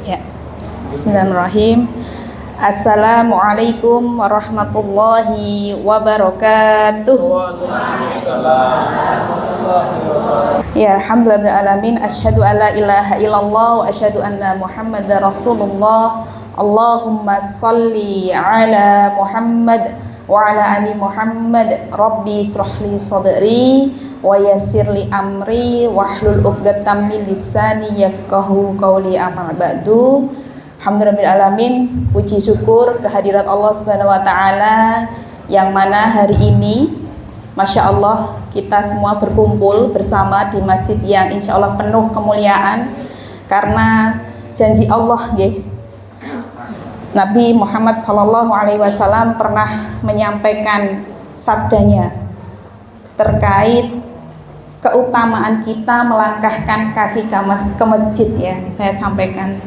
Ya. Bismillahirrahmanirrahim. Assalamualaikum warahmatullahi wabarakatuh. Ya, alhamdulillahirrahmanirrahim. Asyhadu an la ilaha illallah wa asyhadu anna Muhammadar Rasulullah. Allahumma salli ala Muhammad wa ala ali Muhammad. Rabbi israhli sadri wa yassirli amri wahlul 'uqdatam min lisani yafqahu qawli, amma ba'du. Alhamdulillahirrahmanirrahim. Puji syukur kehadirat Allah Subhanahu wa taala yang mana hari ini Masya Allah kita semua berkumpul bersama di masjid yang insya Allah penuh kemuliaan karena janji Allah nggih. Nabi Muhammad SAW pernah menyampaikan sabdanya terkait keutamaan kita melangkahkan kaki ke masjid, ya. Saya sampaikan,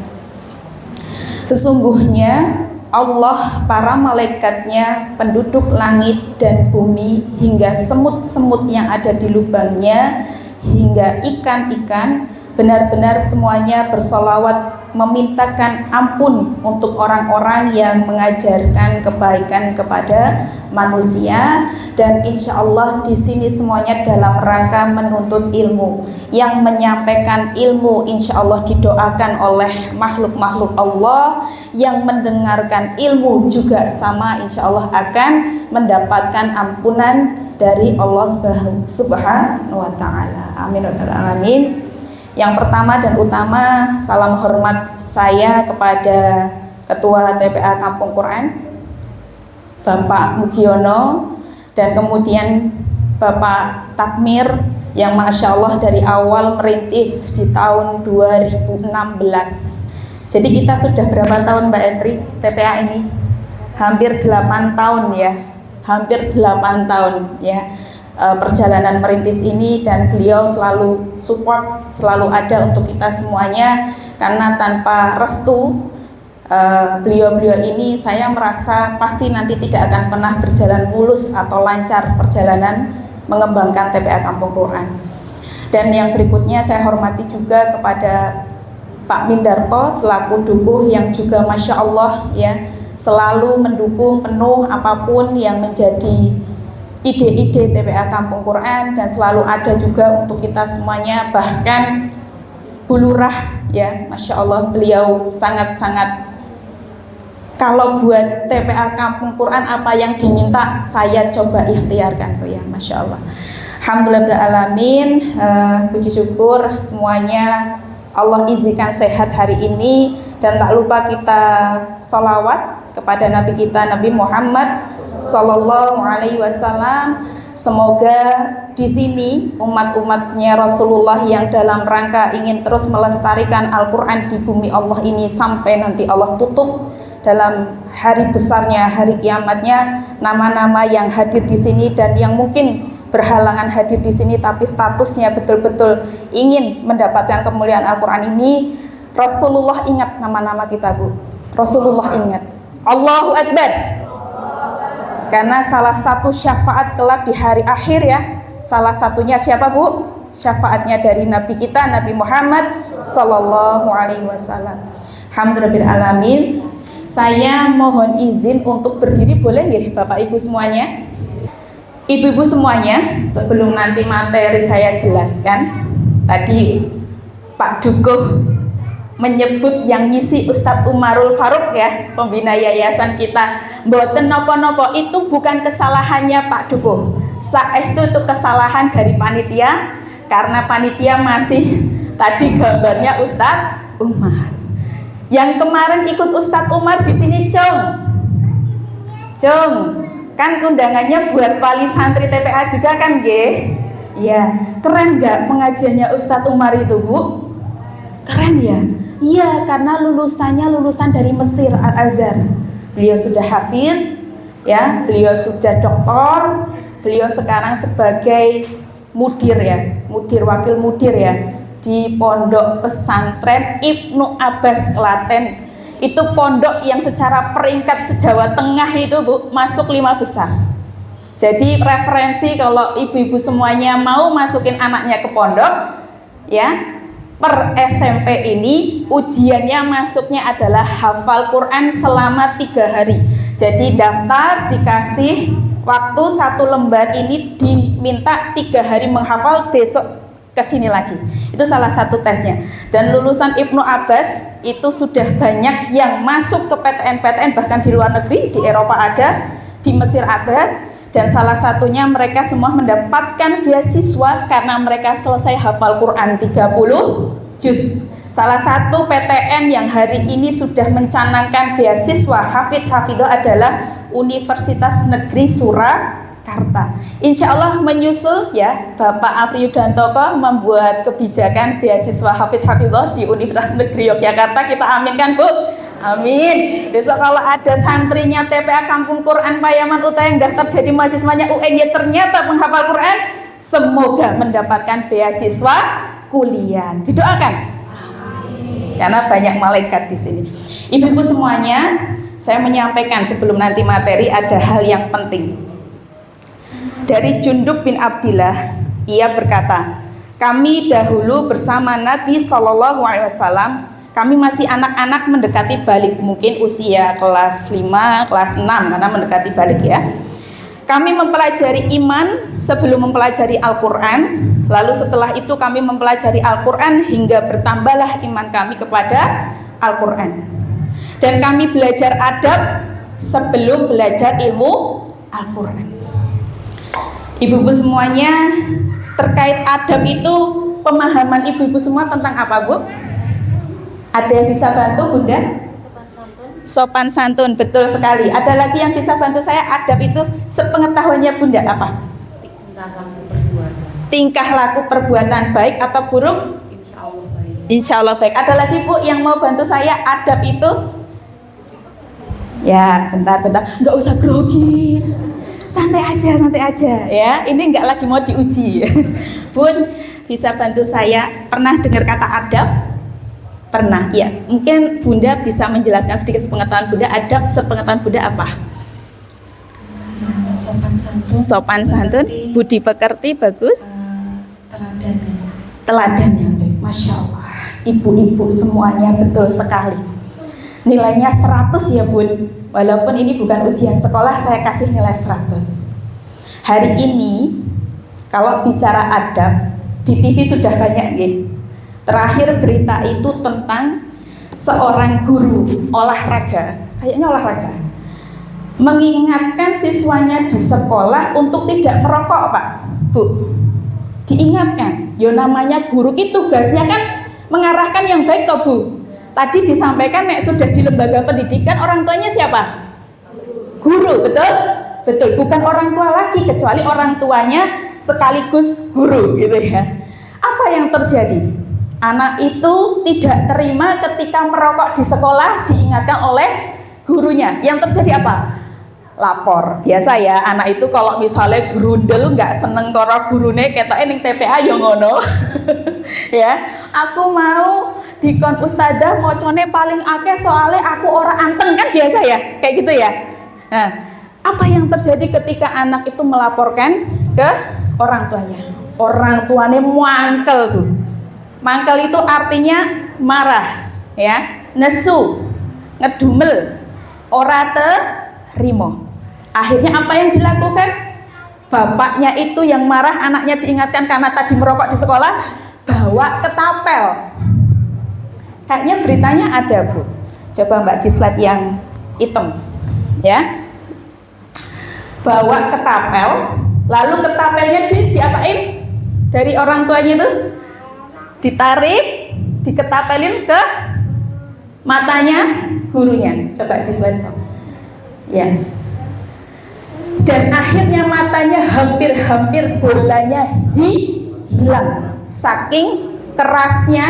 sesungguhnya Allah, para malaikatnya, penduduk langit dan bumi, hingga semut-semut yang ada di lubangnya, hingga ikan-ikan, benar-benar semuanya bersolawat memintakan ampun untuk orang-orang yang mengajarkan kebaikan kepada manusia. Dan insya Allah di sini semuanya dalam rangka menuntut ilmu. Yang menyampaikan ilmu insya Allah didoakan oleh makhluk-makhluk Allah. Yang mendengarkan ilmu juga sama insya Allah akan mendapatkan ampunan dari Allah Subhanahu wa ta'ala. Amin wa alamin. Yang pertama dan utama, salam hormat saya kepada Ketua TPA Kampung Quran Bapak Mugiono, dan kemudian Bapak Takmir yang Masya Allah dari awal merintis di tahun 2016. Jadi kita sudah berapa tahun Mbak Endri TPA ini? Hampir 8 tahun ya, hampir 8 tahun ya perjalanan merintis ini, dan beliau selalu support, selalu ada untuk kita semuanya, karena tanpa restu beliau-beliau ini saya merasa pasti nanti tidak akan pernah berjalan mulus atau lancar perjalanan mengembangkan TPA Kampung Quran. Dan yang berikutnya saya hormati juga kepada Pak Mindarto selaku dukuh yang juga Masya Allah ya selalu mendukung penuh apapun yang menjadi ide-ide TPA Kampung Quran, dan selalu ada juga untuk kita semuanya. Bahkan Bu Lurah ya Masya Allah beliau sangat-sangat, kalau buat TPA Kampung Quran apa yang diminta saya coba ikhtiarkan tuh ya Masya Allah. Alhamdulillahirrahmanirrahim. Puji syukur semuanya Allah izinkan sehat hari ini, dan tak lupa kita sholawat kepada Nabi kita Nabi Muhammad Sallallahu Alaihi Wasallam. Semoga di sini umat-umatnya Rasulullah yang dalam rangka ingin terus melestarikan Al-Quran di bumi Allah ini sampai nanti Allah tutup dalam hari besarnya, hari kiamatnya, nama-nama yang hadir di sini dan yang mungkin berhalangan hadir di sini tapi statusnya betul-betul ingin mendapatkan kemuliaan Al-Quran ini. Rasulullah ingat nama-nama kita, Bu. Rasulullah ingat. Allahu Akbar. Karena salah satu syafaat kelak di hari akhir ya, salah satunya siapa Bu? Syafaatnya dari Nabi kita Nabi Muhammad Sallallahu Alaihi Wasallam. Alhamdulillahirrahmanirrahim. Saya mohon izin untuk berdiri, boleh nggih Bapak Ibu semuanya? Ibu-ibu semuanya, sebelum nanti materi saya jelaskan, tadi Pak Dukuh menyebut yang ngisi Ustadz Umarul Faruk ya, pembina yayasan kita. Mboten nopo-nopo, itu bukan kesalahannya Pak Dukuh. Saestu itu kesalahan dari panitia, karena panitia masih tadi gambarnya Ustadz Umar. Yang kemarin ikut Ustadz Umar di sini, Cung, kan undangannya buat wali santri TPA juga kan, G? Ya, keren nggak pengajiannya Ustadz Umar itu, Bu? Keren ya? Iya, karena lulusan dari Mesir, Al-Azhar. Beliau sudah hafid, ya, beliau sudah doktor, beliau sekarang sebagai mudir ya, wakil mudir ya, di Pondok Pesantren Ibnu Abbas Klaten. Itu pondok yang secara peringkat se-Jawa Tengah itu, Bu, masuk 5 besar. Jadi referensi kalau ibu-ibu semuanya mau masukin anaknya ke pondok, ya, per SMP ini ujiannya masuknya adalah hafal Quran selama 3 hari. Jadi daftar, dikasih waktu 1 lembar, ini diminta 3 hari menghafal, besok kesini lagi. Itu salah satu tesnya. Dan lulusan Ibnu Abbas itu sudah banyak yang masuk ke PTN-PTN, bahkan di luar negeri, di Eropa ada, di Mesir ada. Dan salah satunya mereka semua mendapatkan beasiswa karena mereka selesai hafal Quran 30 juz. Salah satu PTN yang hari ini sudah mencanangkan beasiswa hafidh-hafidhah adalah Universitas Negeri Surakarta. Insya Allah menyusul ya, Bapak Afri Yudantoko membuat kebijakan beasiswa hafidh-hafidhah di Universitas Negeri Yogyakarta. Kita aminkan, Bu. Amin. Besok kalau ada santrinya TPA Kampung Quran Payaman Uta yang daftar jadi mahasiswanya UNY ternyata menghafal Quran, semoga mendapatkan beasiswa kuliah. Didoakan. Amin. Karena banyak malaikat di sini. Ibu-ibu semuanya, saya menyampaikan sebelum nanti materi ada hal yang penting. Dari Jundub bin Abdillah, ia berkata, kami dahulu bersama Nabi SAW, kami masih anak-anak mendekati balik, mungkin usia kelas 5, kelas 6 karena mendekati balik ya. Kami mempelajari iman sebelum mempelajari Al-Quran. Lalu setelah itu kami mempelajari Al-Quran hingga bertambahlah iman kami kepada Al-Quran. Dan kami belajar adab sebelum belajar ilmu Al-Quran. Ibu-ibu semuanya, terkait adab itu pemahaman ibu-ibu semua tentang apa, Bu? Ada yang bisa bantu, Bunda? Sopan santun. Sopan santun, betul sekali. Ada lagi yang bisa bantu saya? Adab itu sepengetahuannya Bunda apa? Tingkah laku perbuatan. Tingkah laku perbuatan baik atau buruk? Insya Allah baik. Insya Allah baik. Ada lagi, Bu, yang mau bantu saya? Adab itu? Ya, bentar. Nggak usah grogi. Santai aja ya. Ini nggak lagi mau diuji. Bun, bisa bantu saya? Pernah dengar kata adab? Pernah, ya. Mungkin Bunda bisa menjelaskan sedikit sepengetahuan Bunda, adab sepengetahuan Bunda apa? Sopan santun. Sopan santun, budi pekerti, bagus. Teladan yang baik, Masya Allah. Ibu-ibu semuanya betul sekali. Nilainya 100 ya, Bun. Walaupun ini bukan ujian sekolah, saya kasih nilai 100. Hari ini, kalau bicara adab, di TV sudah banyak nih. Terakhir berita itu tentang seorang guru olahraga, kayaknya olahraga, mengingatkan siswanya di sekolah untuk tidak merokok, Pak, Bu. Diingatkan, yo namanya guru itu tugasnya kan mengarahkan yang baik toh, Bu. Tadi disampaikan nek sudah di lembaga pendidikan orang tuanya siapa? Guru, betul? Betul, bukan orang tua lagi kecuali orang tuanya sekaligus guru gitu ya. Apa yang terjadi? Anak itu tidak terima ketika merokok di sekolah diingatkan oleh gurunya. Yang terjadi apa? Lapor. Biasa ya, anak itu kalau misalnya grundel nggak seneng karo gurune ketoke ning TPA yo ngono. Ya, aku mau dikon ustadzah mocone paling akeh soalnya aku ora anteng, kan biasa ya, kayak gitu ya. Nah, apa yang terjadi ketika anak itu melaporkan ke orang tuanya? Orang tuanya mangkel tuh. Mangkel itu artinya marah, ya, nesu, ngedumel, ora terima. Akhirnya apa yang dilakukan? Bapaknya itu yang marah, anaknya diingatkan karena tadi merokok di sekolah, bawa ketapel. Kayaknya beritanya ada, Bu. Coba Mbak di slide yang hitam, ya. Bawa ketapel, lalu ketapelnya diapain? Dari orang tuanya itu ditarik, diketapelin ke matanya gurunya. Coba di slide so. Ya. Dan akhirnya matanya hampir bolanya hilang. Saking kerasnya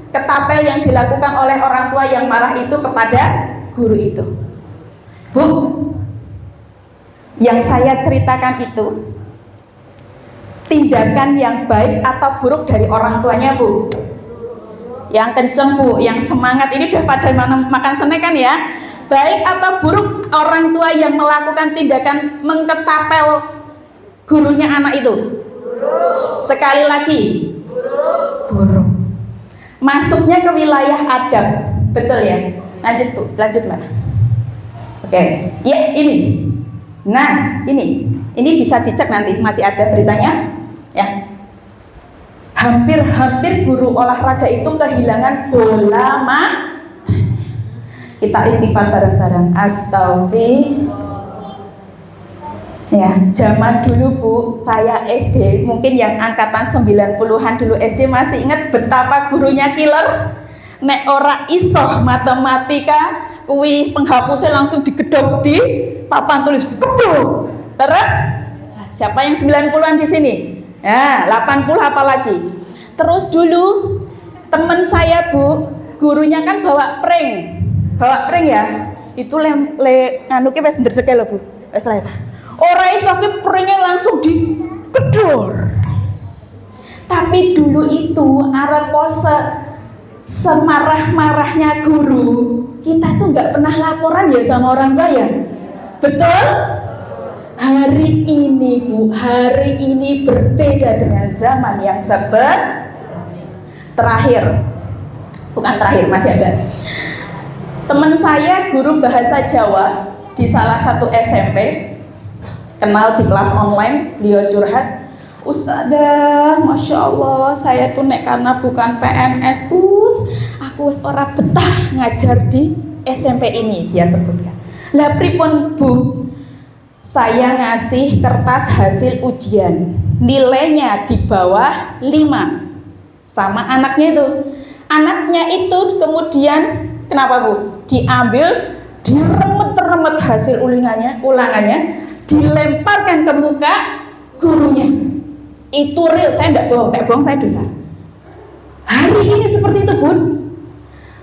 ketapel yang dilakukan oleh orang tua yang marah itu kepada guru itu. Bu, yang saya ceritakan itu tindakan yang baik atau buruk dari orang tuanya, Bu? Yang kenceng, Bu, yang semangat ini udah pada makan snack kan ya? Baik atau buruk orang tua yang melakukan tindakan mengketapel gurunya anak itu? Buruk. Sekali lagi, buruk. masuknya ke wilayah adab. Betul ya? Lanjut Bu, lanjut Mbak. Oke, ya ini. Nah, ini bisa dicek nanti, masih ada beritanya ya. Hampir-hampir guru olahraga itu kehilangan bola Kita istighfar bareng-bareng. Astagfirullah. Ya, zaman dulu Bu, saya SD, mungkin yang angkatan 90-an dulu SD masih ingat betapa gurunya killer. Nek ora isoh matematika, kuwi penghapusnya langsung digedok di papan tulis. Kedok. Terus siapa yang 90-an di sini? Ya, 80 apalagi. Terus dulu teman saya Bu, gurunya kan bawa pring ya. Itu nganu ki wis ndredeg lho Bu. Wis ra. Ora iso ki pringnya langsung digedor. Tapi dulu itu arep pose semarah-marahnya guru, kita tuh nggak pernah laporan ya sama orang tua ya. Betul? Hari ini Bu, hari ini berbeda dengan zaman yang bukan terakhir, masih ada. Teman saya guru bahasa Jawa di salah satu SMP, kenal di kelas online, beliau curhat, Ustazah, Masya Allah, saya tuh nek karena bukan PNS, aku wis ora betah ngajar di SMP ini, dia sebutkan. Lah pripun Bu? Saya ngasih kertas hasil ujian, nilainya di bawah 5 sama anaknya itu. Anaknya itu kemudian kenapa Bu? Diambil, diremet-remet hasil ulangannya, dilemparkan ke muka gurunya. Itu real, saya tidak bohong, saya dosa. Hari ini seperti itu Bun.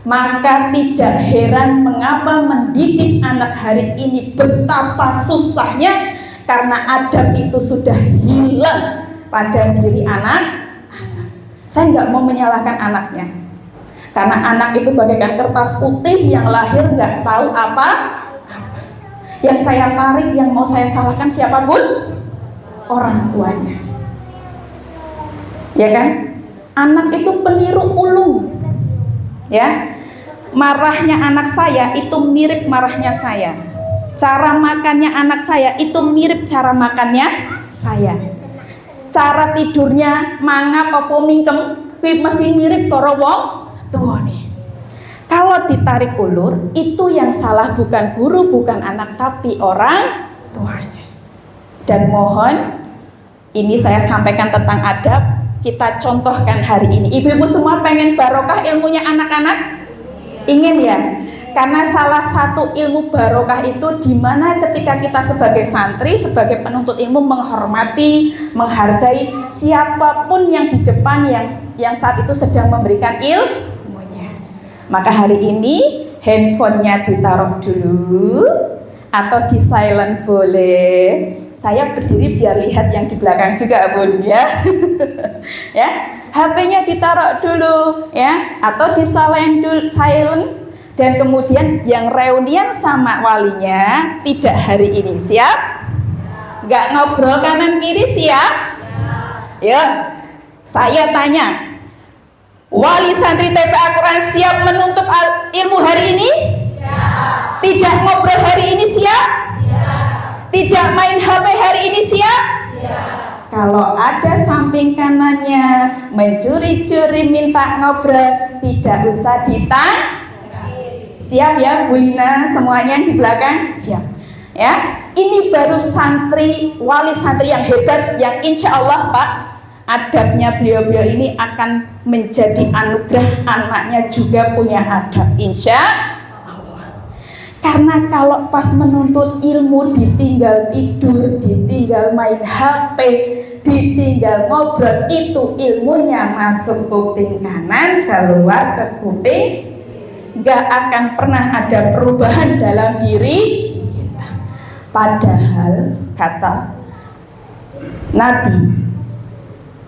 Maka tidak heran mengapa mendidik anak hari ini betapa susahnya, karena adab itu sudah hilang pada diri anak. Saya nggak mau menyalahkan anaknya, karena anak itu bagaikan kertas putih yang lahir nggak tahu apa. Yang saya tarik, yang mau saya salahkan siapapun, orang tuanya. Ya kan? Anak itu peniru ulung. Ya. Marahnya anak saya itu mirip marahnya saya. Cara makannya anak saya itu mirip cara makannya saya. Cara tidurnya mangap apa mingkem mesti mirip karo wong tuane. Kalau ditarik ulur, itu yang salah bukan guru, bukan anak, tapi orang tuanya. Dan mohon, ini saya sampaikan tentang adab, kita contohkan hari ini. Ibu-ibu semua pengen barokah ilmunya anak-anak? Ingin ya? Karena salah satu ilmu barokah itu dimana ketika kita sebagai santri, sebagai penuntut ilmu menghormati, menghargai siapapun yang di depan yang saat itu sedang memberikan ilmunya. Maka hari ini handphonenya ditaruh dulu atau di silent boleh. Saya berdiri biar lihat yang di belakang juga Bun ya. Ya, HP-nya ditaruh dulu ya, atau di silent dan kemudian yang reunian sama walinya tidak hari ini, siap? Nggak ngobrol kanan kiri, siap? Ya, saya tanya, wali santri TPA Quran siap menuntut ilmu hari ini? Siap. Tidak ngobrol hari ini, siap? Tidak main HP hari ini, siap? Siap. Kalau ada samping kanannya mencuri-curi minta ngobrol, tidak usah ditanya. Siap ya Bu Lina, semuanya di belakang siap. Ya, ini baru santri, wali santri yang hebat, yang insya Allah Pak, adabnya beliau-beliau ini akan menjadi anugerah, anaknya juga punya adab, insya Allah. Karena kalau pas menuntut ilmu ditinggal tidur, ditinggal main HP, ditinggal ngobrol, itu ilmunya masuk kuping kanan, keluar ke kuping, gak akan pernah ada perubahan dalam diri kita. Padahal kata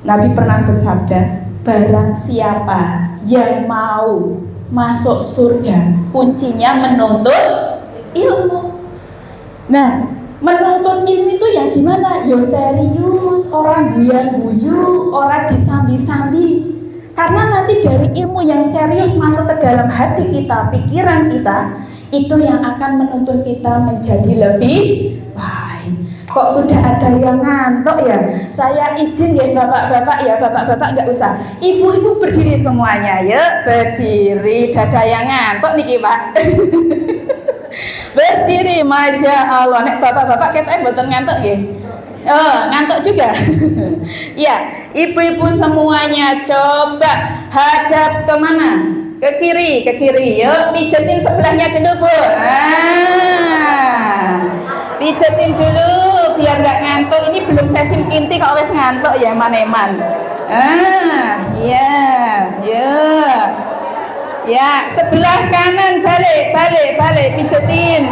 Nabi pernah bersabda, barang siapa yang mau masuk surga, kuncinya menuntut ilmu. Nah, menuntut ilmu itu yang gimana? Yo serius, orang guyan-guyu, orang disambi-sambi. Karena nanti dari ilmu yang serius masuk ke dalam hati kita, pikiran kita, itu yang akan menuntun kita menjadi lebih baik. Kok sudah ada yang ngantuk ya? Saya izin ya bapak-bapak ya, bapak-bapak nggak usah. Ibu-ibu berdiri semuanya, ya berdiri. Dada yang ngantuk nih pak. Berdiri, masya Allah. Nek bapak-bapak kita betul ngantuk ya. Oh, ngantuk juga. Ya, ibu-ibu semuanya coba hadap kemana? Ke kiri, yuk pijetin sebelahnya dulu bu. Pijetin dulu biar nggak ngantuk. Ini belum sesi inti kalau wes ngantuk ya maneman. Ya, sebelah kanan balik pijetin.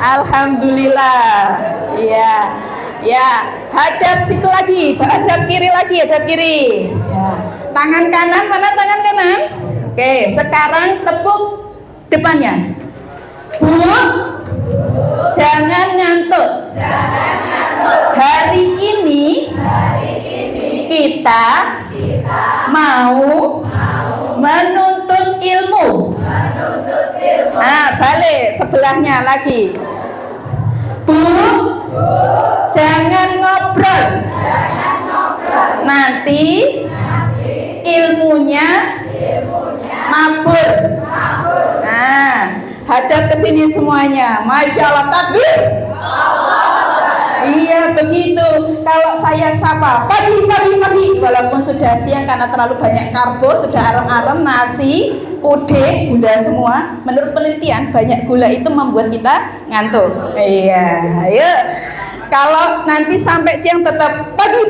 Alhamdulillah. Ya, hadap situ lagi, hadap kiri lagi, hadap kiri. Ya. Tangan kanan, mana tangan kanan? Oke, sekarang tepuk depannya. Bu, jangan ngantuk. Hari ini kita mau menuntut ilmu. Nah, balik sebelahnya lagi. Bu, jangan ngobrol. Nanti ilmunya mabur. Nah, hadap ke sini semuanya. Masya Allah, takbir. Iya begitu. Kalau saya sapa pagi, walaupun sudah siang karena terlalu banyak karbo, sudah arem-arem, nasi, ude, gula semua. Menurut penelitian banyak gula itu membuat kita ngantuk. Iya, ayo. Kalau nanti sampai siang tetap pagi,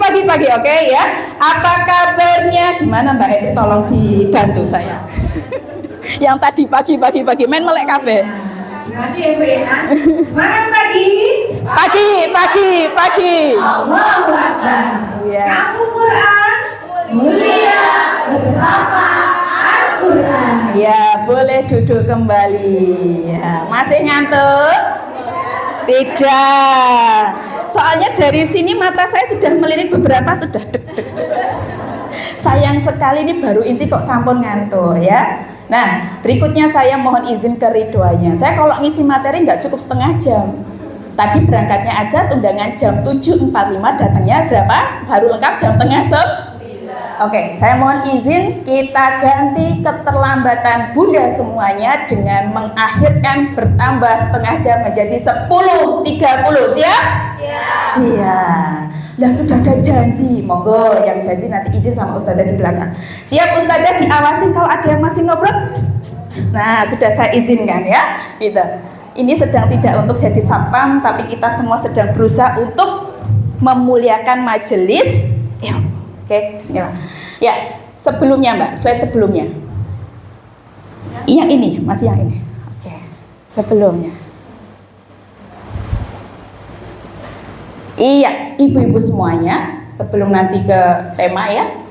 oke ya. Apa kabarnya? Gimana Mbak Eti? Tolong dibantu saya. Yang tadi pagi, main melek kabeh. Gimana ya Bu ya? Semangat Pagi. Allahu Akbar. Iya. Kamu Quran mulia bersama Al-Quran. Ya, boleh duduk kembali. Ya, masih ngantuk? Tidak. Soalnya dari sini mata saya sudah melirik beberapa sudah deg-deg. Sayang sekali ini baru inti kok sampun ngantuk ya. Nah, berikutnya saya mohon izin keridhoannya. Saya kalau ngisi materi nggak cukup setengah jam. Tadi berangkatnya aja undangan jam 7.45, datangnya berapa? Baru lengkap jam tengah 9. Oke, saya mohon izin kita ganti keterlambatan Bunda semuanya dengan mengakhirkan bertambah setengah jam menjadi 10.30. Siap? Siap. Lah sudah ada janji, monggo yang janji nanti izin sama Ustazah di belakang. Siap Ustazah, diawasi kalau ada yang masih ngobrol. Nah, sudah saya izinkan ya. Gitu. Ini sedang tidak untuk jadi satpam, tapi kita semua sedang berusaha untuk memuliakan majelis ilmu. Oke, bismillah. Ya, sebelumnya Mbak, slide sebelumnya. Yang ini, masih yang ini. Oke, sebelumnya. Iya, ibu-ibu semuanya, sebelum nanti ke tema ya.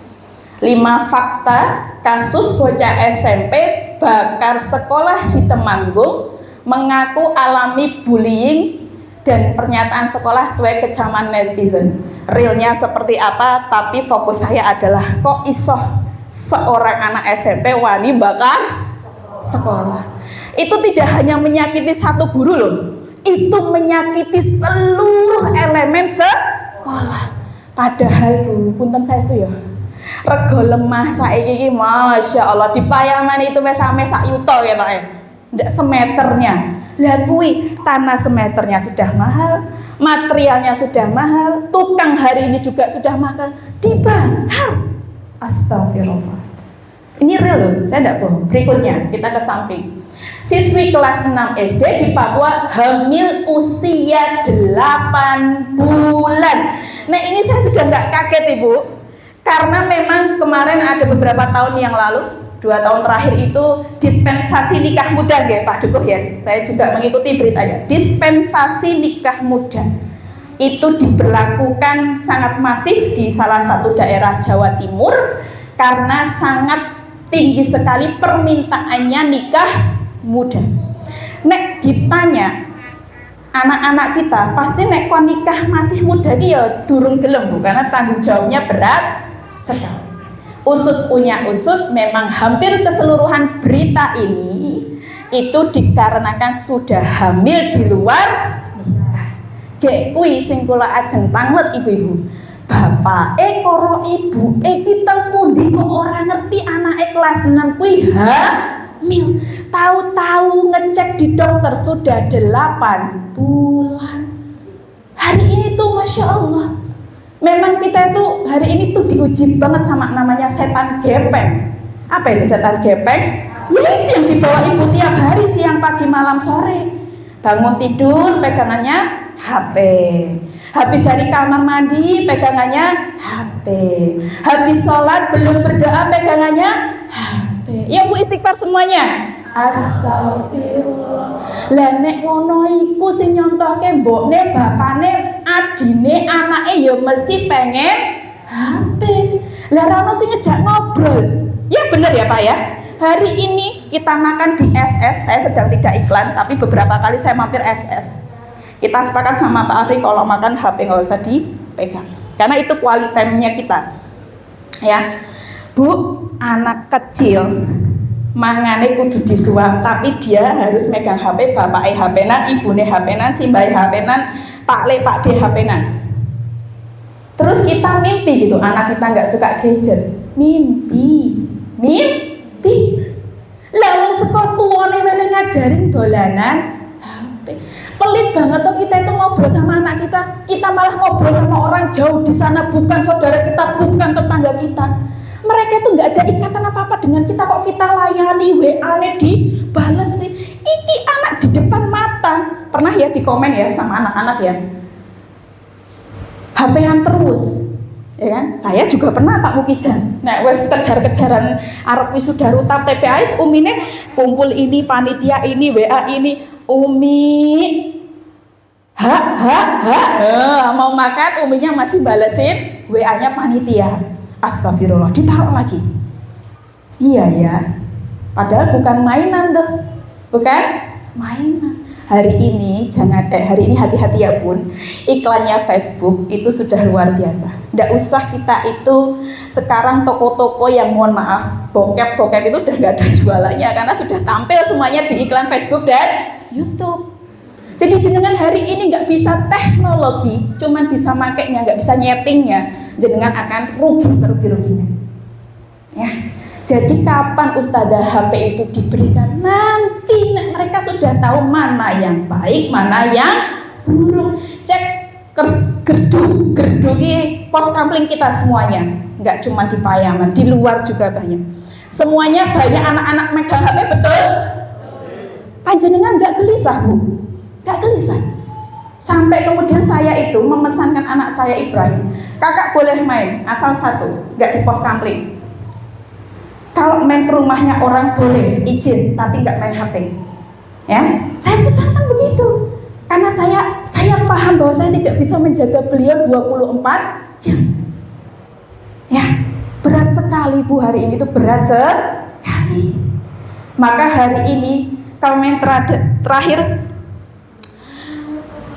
5 fakta kasus bocah SMP bakar sekolah di Temanggung, mengaku alami bullying dan pernyataan sekolah tuai kecaman netizen. Realnya seperti apa, tapi fokus saya adalah kok iso seorang anak SMP wani bakar sekolah. Itu tidak hanya menyakiti satu guru loh, itu menyakiti seluruh elemen sekolah. Padahal Bu, punten saya itu ya, rego lemah saiki iki masya Allah di Payaman itu wis sampe sak yuta ketoke. Ndak semeternya. Lihat kuwi, tanah semeternya sudah mahal, materialnya sudah mahal, tukang hari ini juga sudah mahal, dibakar. Astagfirullah. Ini real loh, saya enggak bohong. Berikutnya kita ke samping. Siswi kelas 6 SD di Papua hamil usia 8 bulan. Nah ini saya sudah nggak kaget Ibu, karena memang kemarin ada beberapa tahun yang lalu, 2 tahun terakhir itu dispensasi nikah muda ya Pak Dukuh ya. Saya juga mengikuti beritanya. Dispensasi nikah muda itu diberlakukan sangat masif di salah satu daerah Jawa Timur karena sangat tinggi sekali permintaannya nikah muda. Nek ditanya anak-anak kita pasti nek kon nikah masih muda iki ya durung gelem Bu, karena tanggung jawabnya berat sekali. Usut punya usut, memang hampir keseluruhan berita ini itu dikarenakan sudah hamil di luar nikah. Gek kuwi sing kula ajeng tanget ibu-ibu. Bapake karo ibuke ki teng pundi kok ora ngerti anake kelas 6 kuwi hamil. Tahu-tahu ngecek di dokter sudah 8 bulan. Hari ini tuh Masya Allah, memang kita itu hari ini tuh diuji banget sama namanya setan gepeng. Apa itu setan gepeng? Ya itu yang dibawa ibu tiap hari, siang, pagi, malam, sore. Bangun tidur pegangannya HP. Habis dari kamar mandi pegangannya HP. Habis sholat belum berdoa pegangannya HP. Ya Bu, istighfar semuanya. Astagfirullah. Lah nek ngono iku sing nyontohke mbokne, bapane, adine, anake ya mesti pengen HP. Lah ra ono sing ngejak ngobrol. Ya bener ya Pak ya. Hari ini kita makan di SS. Saya sedang tidak iklan, tapi beberapa kali saya mampir SS. Kita sepakat sama Pak Afri kalau makan HP nggak usah dipegang, karena itu quality time-nya kita. Ya, Bu, anak kecil mangane kudu disuap, tapi dia harus megang HP, bapake HP-nan, ibune HP-nan, simbah HP-nan, Pak Le, Pak D HP-nan. Terus kita mimpi gitu, anak kita nggak suka gadget, mimpi. Lah wong saka tuane wene ngajarin dolanan HP. Pelit banget tuh kita itu ngobrol sama anak kita malah ngobrol sama orang jauh di sana, bukan saudara kita, bukan tetangga kita. Mereka itu nggak ada ikatan apa-apa dengan kita, kok kita layani WA-nya dibales sih. Ini anak di depan mata. Pernah ya di komen ya sama anak-anak ya, HP-an terus, ya kan? Saya juga pernah Pak Mukijan. Nek wes kejar-kejaran arep wisuda rutab TPAS, umine kumpul ini, panitia ini, WA ini, Umi mau makan, uminya masih balesin WA-nya panitia. Astagfirullah, ditaruh lagi. Iya ya, padahal bukan mainan tuh, bukan mainan. Hari ini hati-hati ya Bun, iklannya Facebook itu sudah luar biasa. Nggak usah kita itu sekarang toko-toko yang mohon maaf bokep itu udah nggak ada jualannya, karena sudah tampil semuanya di iklan Facebook dan YouTube. Jadi jenengan hari ini nggak bisa teknologi, cuman bisa makainya, nggak bisa nyetingnya, jenengan akan rugi serugi-ruginya. Ya. Jadi kapan Ustadzah HP itu diberikan? Nanti mereka sudah tahu mana yang baik, mana yang buruk. Cek gerdu pos kampling kita semuanya, nggak cuma di Payaman, di luar juga banyak. Semuanya banyak anak-anak megang HP, betul? Panjenengan nggak gelisah Bu? Nggak gelisah. Sampai kemudian saya itu memesankan anak saya Ibrahim, kakak boleh main asal satu, nggak di pos kampling. Kalau main ke rumahnya orang boleh izin, tapi nggak main HP. Ya, saya pesankan begitu. Karena saya paham bahwa saya tidak bisa menjaga beliau 24 jam. Ya, berat sekali Bu, hari ini tuh berat sekali. Maka hari ini komen terakhir,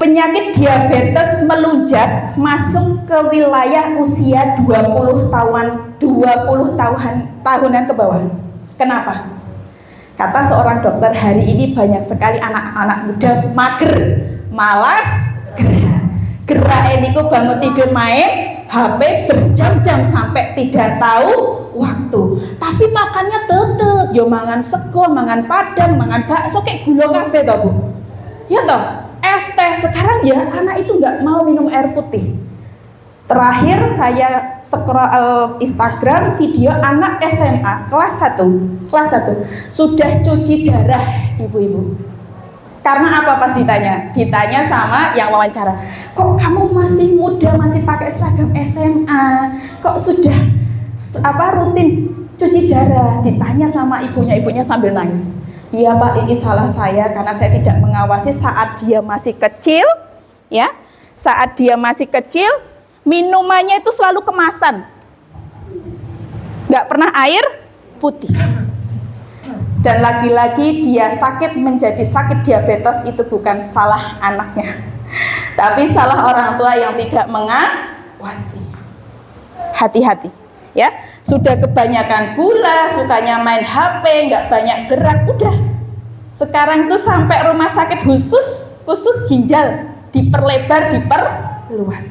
penyakit diabetes melunjak masuk ke wilayah usia 20 tahunan ke bawah. Kenapa? Kata seorang dokter, hari ini banyak sekali anak-anak muda mager, malas, gerak niku bangun tidur main HP berjam-jam sampai tidak tahu waktu. Tapi makannya tetep yo mangan sego, mangan padang, mangan bakso kayak gula kabeh toh Bu. Ya toh? Es teh. Sekarang ya anak itu nggak mau minum air putih. Terakhir saya scroll Instagram video anak SMA kelas 1 sudah cuci darah ibu-ibu. Karena apa pas ditanya sama yang wawancara, kok kamu masih muda masih pakai seragam SMA, kok sudah rutin cuci darah? Ditanya sama ibunya sambil nangis. Iya Pak, ini salah saya karena saya tidak mengawasi saat dia masih kecil, ya. Saat dia masih kecil, minumannya itu selalu kemasan, nggak pernah air putih. Dan lagi-lagi dia sakit menjadi sakit diabetes itu bukan salah anaknya, tapi salah orang tua yang tidak mengawasi. Hati-hati ya, sudah kebanyakan gula, sukanya main HP, nggak banyak gerak, udah. Sekarang tuh sampai rumah sakit khusus ginjal diperlebar, diperluas.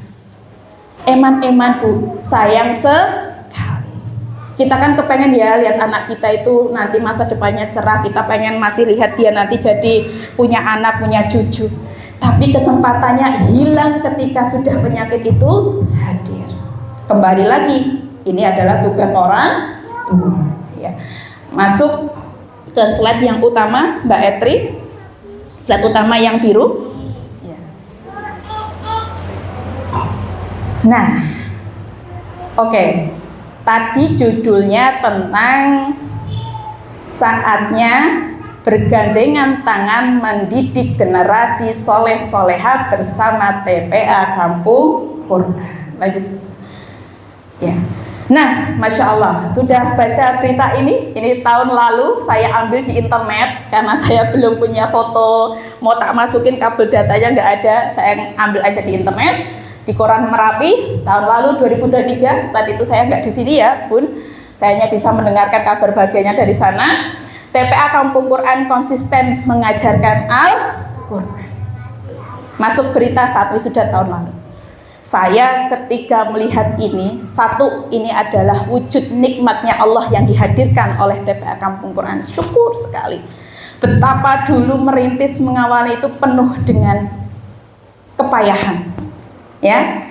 Eman-eman Bu, sayang sekali. Kita kan kepengen ya lihat anak kita itu nanti masa depannya cerah, kita pengen masih lihat dia nanti jadi punya anak, punya cucu. Tapi kesempatannya hilang ketika sudah penyakit itu hadir. Kembali lagi, ini adalah tugas orang tua ya. Masuk ke slide yang utama Mbak Etri, slide utama yang biru ya. Nah, oke. Tadi judulnya tentang saatnya bergandengan tangan mendidik generasi soleh-soleha bersama TPA Kampung Quran. Lanjut ya. Nah, Masya Allah, sudah baca berita ini tahun lalu saya ambil di internet karena saya belum punya foto, mau tak masukin kabel datanya nggak ada, saya ambil aja di internet. Di Koran Merapi tahun lalu 2023, saat itu saya nggak di sini ya Bun, saya hanya bisa mendengarkan kabar bahagianya dari sana. TPA Kampung Quran konsisten mengajarkan Al-Quran. Masuk berita saat wisuda tahun lalu. Saya ketika melihat ini, satu, ini adalah wujud nikmatnya Allah yang dihadirkan oleh TPA Kampung Quran. Syukur sekali. Betapa dulu merintis mengawali itu penuh dengan kepayahan. Ya,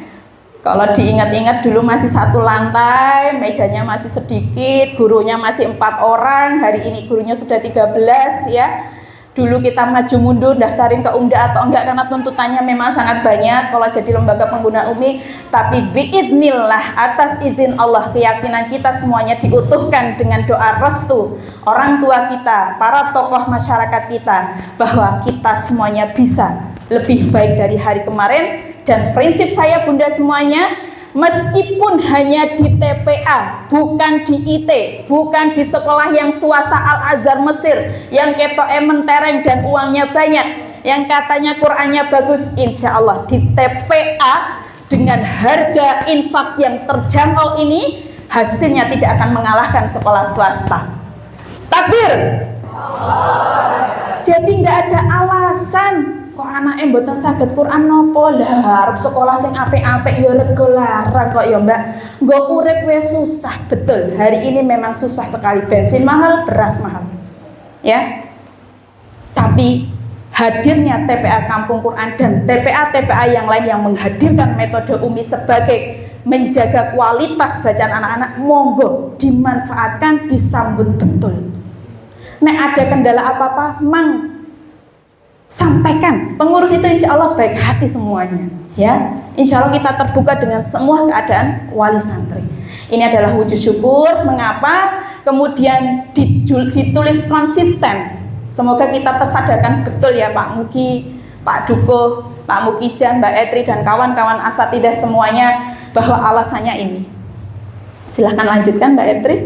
kalau diingat-ingat dulu masih satu lantai, mejanya masih sedikit, gurunya masih 4 orang, hari ini gurunya sudah 13 ya. Dulu kita maju mundur daftarin ke UMDA atau enggak karena tuntutannya memang sangat banyak kalau jadi lembaga pengguna UMI, tapi biidznillah atas izin Allah keyakinan kita semuanya diutuhkan dengan doa restu orang tua kita, para tokoh masyarakat kita bahwa kita semuanya bisa lebih baik dari hari kemarin. Dan prinsip saya Bunda semuanya, meskipun hanya di TPA, bukan di IT, bukan di sekolah yang swasta Al-Azhar Mesir, yang ketoke mentereng dan uangnya banyak, yang katanya Qur'annya bagus, insya Allah di TPA dengan harga infak yang terjangkau ini, hasilnya tidak akan mengalahkan sekolah swasta. Takbir. Jadi tidak ada alasan kok anaknya mboten saged Quran nopo lah, arep sekolah sing apik-apik ya rego larang kok ya Mbak. Nggo urip wis susah, betul. Hari ini memang susah sekali, bensin mahal, beras mahal. Ya. Tapi hadirnya TPA Kampung Quran dan TPA-TPA yang lain yang menghadirkan metode UMI sebagai menjaga kualitas bacaan anak-anak, monggo dimanfaatkan, disambut betul. Nek ada kendala apa-apa, mang sampaikan. Pengurus itu insya Allah baik hati semuanya ya. Insya Allah kita terbuka dengan semua keadaan wali santri. Ini adalah wujud syukur. Mengapa kemudian ditulis konsisten. Semoga kita tersadarkan betul ya Pak Mugi, Pak Duko, Pak Mukijan, Mbak Etri dan kawan-kawan asatidah semuanya bahwa alasannya ini. Silahkan lanjutkan Mbak Etri.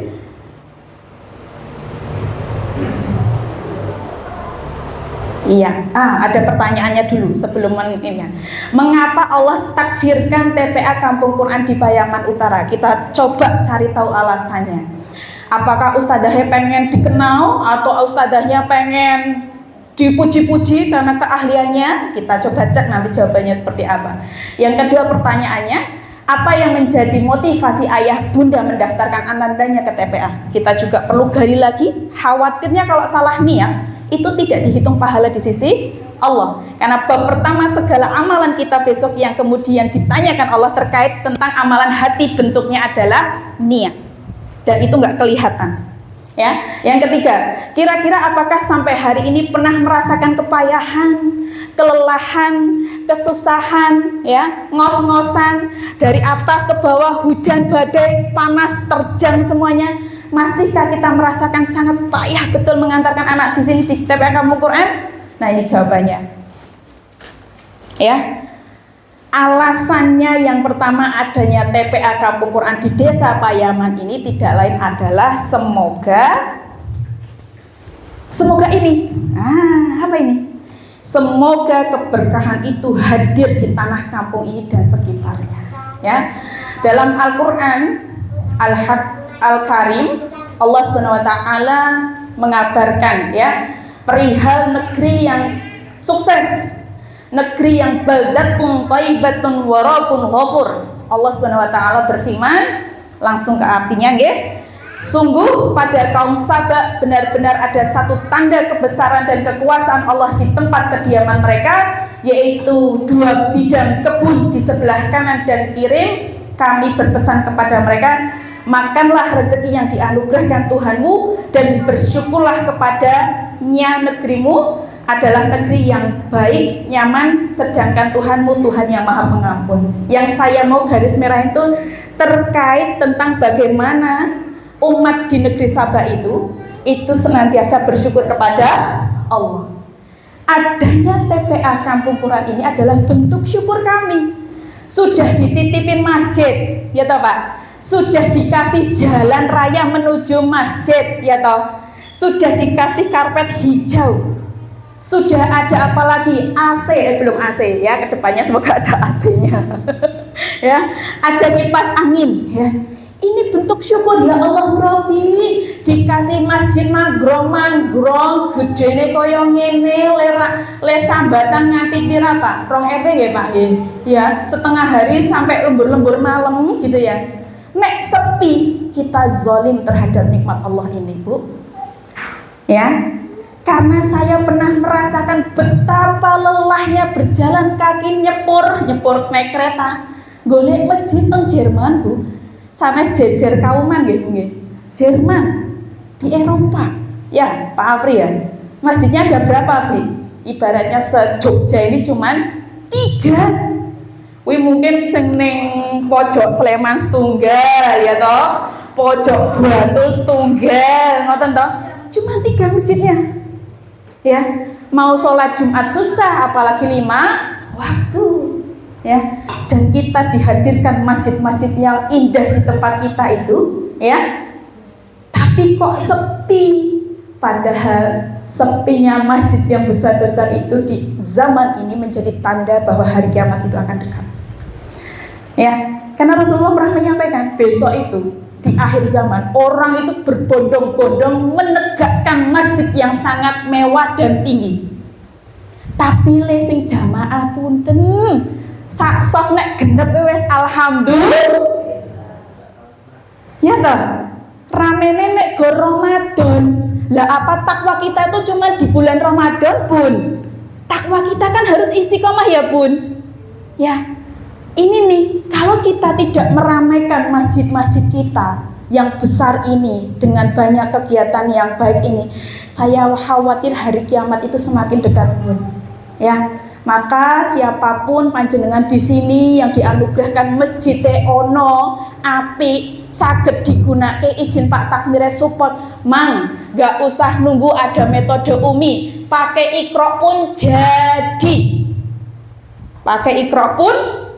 Iya, ada pertanyaannya dulu sebelum ini ya. Mengapa Allah takdirkan TPA Kampung Quran di Payaman Utara? Kita coba cari tahu alasannya. Apakah ustadzahnya pengen dikenal atau ustadzahnya pengen dipuji-puji karena keahliannya? Kita coba cek nanti jawabannya seperti apa. Yang kedua pertanyaannya, apa yang menjadi motivasi ayah bunda mendaftarkan anandanya ke TPA? Kita juga perlu gali lagi. Khawatirnya kalau salah niat itu tidak dihitung pahala di sisi Allah. Karena bab pertama segala amalan kita besok yang kemudian ditanyakan Allah terkait tentang amalan hati, bentuknya adalah niat. Dan itu nggak kelihatan. Ya. Yang ketiga, kira-kira apakah sampai hari ini pernah merasakan kepayahan, kelelahan, kesusahan, ya, ngos-ngosan dari atas ke bawah, hujan badai, panas, terjang semuanya? Masihkah kita merasakan sangat payah betul mengantarkan anak di sini di TPA Kampung Quran? Nah, ini jawabannya. Ya. Alasannya yang pertama adanya TPA Kampung Quran di Desa Payaman ini tidak lain adalah semoga Semoga ini, apa ini? Semoga keberkahan itu hadir di tanah kampung ini dan sekitarnya. Ya, dalam Al-Quran Al-Karim, Allah Subhanahu Wa Taala mengabarkan ya perihal negeri yang sukses, negeri yang baldatun thayyibatun wa rabbun ghafur. Allah Subhanahu Wa Taala berfirman, langsung ke artinya, nggih. Sungguh pada kaum Saba benar-benar ada satu tanda kebesaran dan kekuasaan Allah di tempat kediaman mereka, yaitu 2 bidang kebun di sebelah kanan dan kiri. Kami berpesan kepada mereka, makanlah rezeki yang dianugerahkan Tuhanmu dan bersyukurlah kepadanya. Negerimu adalah negeri yang baik, nyaman, sedangkan Tuhanmu Tuhan yang Maha Pengampun. Yang saya mau garis merah itu terkait tentang bagaimana umat di negeri Sabah itu senantiasa bersyukur kepada Allah. Adanya TPA Kampung Quran ini adalah bentuk syukur kami. Sudah dititipin masjid, ya toh Pak? Sudah dikasih jalan raya menuju masjid, ya toh? Sudah dikasih karpet hijau. Sudah ada apa lagi? AC, belum AC ya, kedepannya semoga ada AC-nya. Ya, ada kipas angin, ya. Ini bentuk syukur ya Allah Rabbi, dikasih masjid mangrong gedene kaya ngene, le sambatan nganti pira Pak? 2 RT nggih Pak nggih. Ya, setengah hari sampai lembur-lembur malam gitu ya. Nek sepi, kita zalim terhadap nikmat Allah ini, Bu. Ya. Karena saya pernah merasakan betapa lelahnya berjalan kaki nyepur naik kereta. Golek masjid teng Jerman, Bu. Sana jejer kauman gitu nggih. Jerman di Eropa. Ya, Pak Afri ya. Masjidnya ada berapa, Bi? Ibaratnya se-Jogja ini cuman 3. Wih mungkin sing ning pojok Sleman setunggal ya toh, pojok Batu setunggal, ngoten toh. Cuma 3 masjidnya. Ya, mau sholat Jumat susah apalagi 5 waktu. Ya, dan kita dihadirkan masjid-masjid yang indah di tempat kita itu, ya. Tapi kok sepi? Padahal sepinya masjid yang besar-besar itu di zaman ini menjadi tanda bahwa hari kiamat itu akan dekat. Ya, karena Rasulullah pernah menyampaikan besok itu di akhir zaman orang itu berbondong-bondong menegakkan masjid yang sangat mewah dan tinggi. Tapi lesing jamaah punten sak sof nek genep wis alhamdulillah. Ya toh? Ramene nek go Ramadan. Lah apa takwa kita itu cuma di bulan Ramadan, Bun? Takwa kita kan harus istiqomah ya, Bun. Ya. Ini nih, kalau kita tidak meramaikan masjid-masjid kita yang besar ini dengan banyak kegiatan yang baik ini, saya khawatir hari kiamat itu semakin dekat, Bun. Ya. Maka siapapun panjenengan di sini yang dianugerahkan masjid ono apik saged digunakake izin Pak Takmire support, Mang, gak usah nunggu ada metode Umi, pakai Iqra pun jadi. Pakai Iqra pun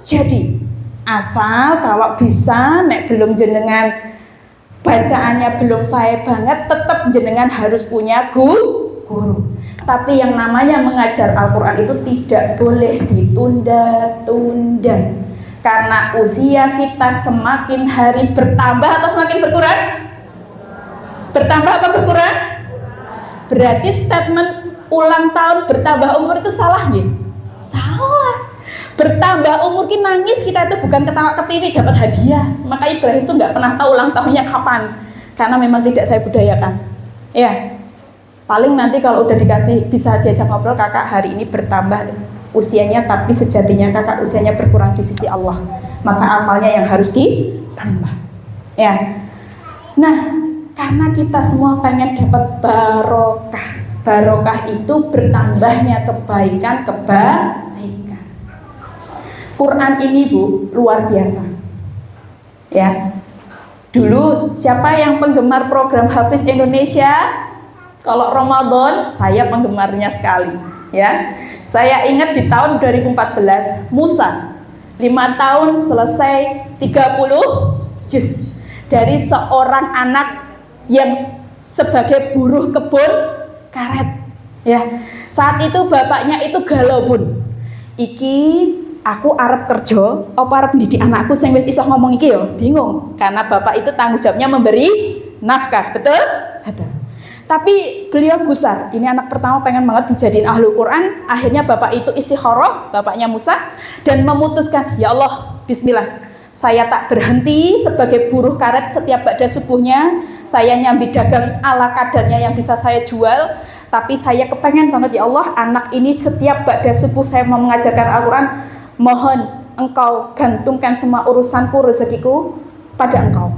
jadi. Asal kalau bisa nek belum jenengan bacaannya belum saya banget, tetap jenengan harus punya guru. Tapi yang namanya mengajar Al-Quran itu tidak boleh ditunda-tunda. Karena usia kita semakin hari bertambah atau semakin berkurang? Bertambah apa berkurang? Berarti statement ulang tahun bertambah umur itu salah nih? Salah. Bertambah umur kita nangis, kita itu bukan ketawa ketiwi dapat hadiah. Maka Ibrahim itu nggak pernah tahu ulang tahunnya kapan. Karena memang tidak saya budayakan. Ya. Paling nanti kalau udah dikasih bisa diajak ngobrol, kakak hari ini bertambah usianya, tapi sejatinya kakak usianya berkurang di sisi Allah, maka amalnya yang harus ditambah. Ya. Nah, karena kita semua pengen dapat barokah. Barokah itu bertambahnya kebaikan. Quran ini, Bu, luar biasa. Ya. Dulu siapa yang penggemar program Hafiz Indonesia? Kalau Ramadan, saya penggemarnya sekali, ya. Saya ingat di tahun 2014, Musa 5 tahun selesai 30 juz. Dari seorang anak yang sebagai buruh kebun karet. Ya, saat itu bapaknya itu galau bun. Iki aku arep kerja, apa arep mendidik anakku sing wis iso ngomong iki yo? Bingung. Karena bapak itu tanggung jawabnya memberi nafkah, betul? Betul. Tapi beliau gusar, ini anak pertama pengen banget dijadiin ahlul Quran. Akhirnya bapak itu istikharah, bapaknya Musa, dan memutuskan, ya Allah, bismillah, saya tak berhenti sebagai buruh karet setiap ba'da subuhnya. Saya nyambi dagang ala kadarnya yang bisa saya jual. Tapi saya kepengen banget, ya Allah, anak ini setiap ba'da subuh saya mau mengajarkan Al-Quran. Mohon engkau gantungkan semua urusanku, rezekiku pada engkau.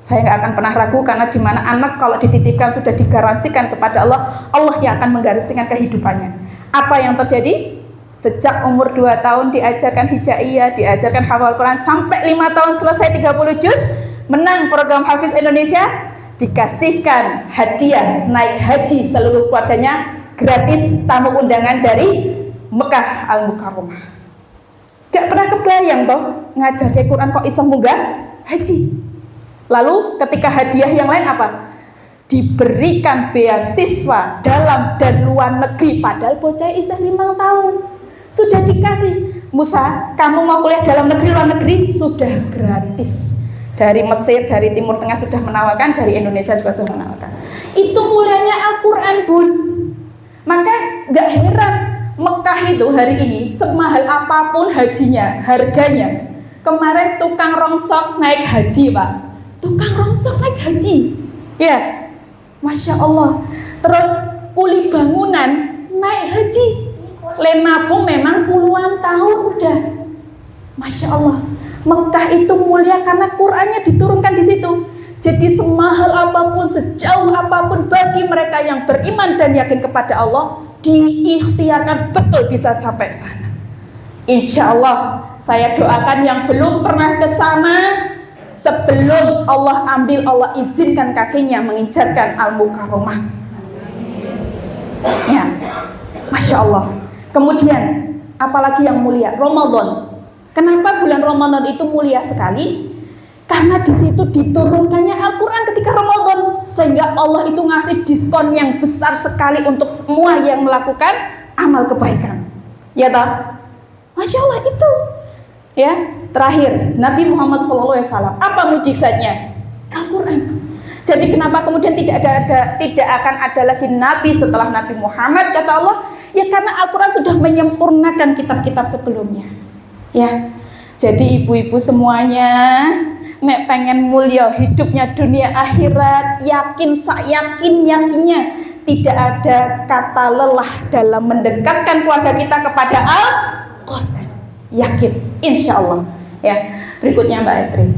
Saya nggak akan pernah ragu, karena di mana anak kalau dititipkan sudah digaransikan kepada Allah, Allah yang akan menggaransikan kehidupannya. Apa yang terjadi? Sejak umur 2 tahun diajarkan hijaiyah, diajarkan hafal Quran, sampai 5 tahun selesai 30 juz, menang program Hafiz Indonesia, dikasihkan hadiah naik haji seluruh keluarganya gratis, tamu undangan dari Mekah Al-Mukarramah. Gak pernah kebayang toh ngajar ke Quran kok iso munggah haji. Lalu ketika hadiah yang lain apa? Diberikan beasiswa dalam dan luar negeri, padahal bocah isih 5 tahun. Sudah dikasih, Musa, kamu mau kuliah dalam negeri, luar negeri, sudah gratis. Dari Mesir, dari Timur Tengah sudah menawarkan, dari Indonesia juga sudah menawarkan. Itu mulianya Al-Quran, bun. Maka gak heran Mekah itu hari ini semahal apapun hajinya, harganya. Kemarin tukang rongsok naik haji, Pak. Tukang rongsok naik haji, ya, Masya Allah. Terus kuli bangunan naik haji, lenabung memang puluhan tahun udah, Masya Allah. Mekah itu mulia karena Qurannya diturunkan di situ. Jadi semahal apapun, sejauh apapun bagi mereka yang beriman dan yakin kepada Allah, diikhtiarkan betul bisa sampai sana. Insya Allah saya doakan yang belum pernah ke sana, sebelum Allah ambil, Allah izinkan kakinya menginjakkan Al-Mukarramah. Ya, Masya Allah. Kemudian apalagi yang mulia? Ramadan. Kenapa bulan Ramadan itu mulia sekali? Karena di situ diturunkannya Al-Quran ketika Ramadan, sehingga Allah itu ngasih diskon yang besar sekali untuk semua yang melakukan amal kebaikan. Ya tak? Masya Allah itu. Ya, terakhir Nabi Muhammad SAW, apa mujizatnya? Al-Quran. Jadi kenapa kemudian tidak akan ada lagi Nabi setelah Nabi Muhammad, kata Allah? Ya karena Al-Quran sudah menyempurnakan kitab-kitab sebelumnya. Ya, jadi ibu-ibu semuanya, nek pengen mulia hidupnya dunia akhirat, yakin yakinnya tidak ada kata lelah dalam mendekatkan keluarga kita kepada Al-Quran. Yakin, insya Allah. Ya, berikutnya Mbak Etri.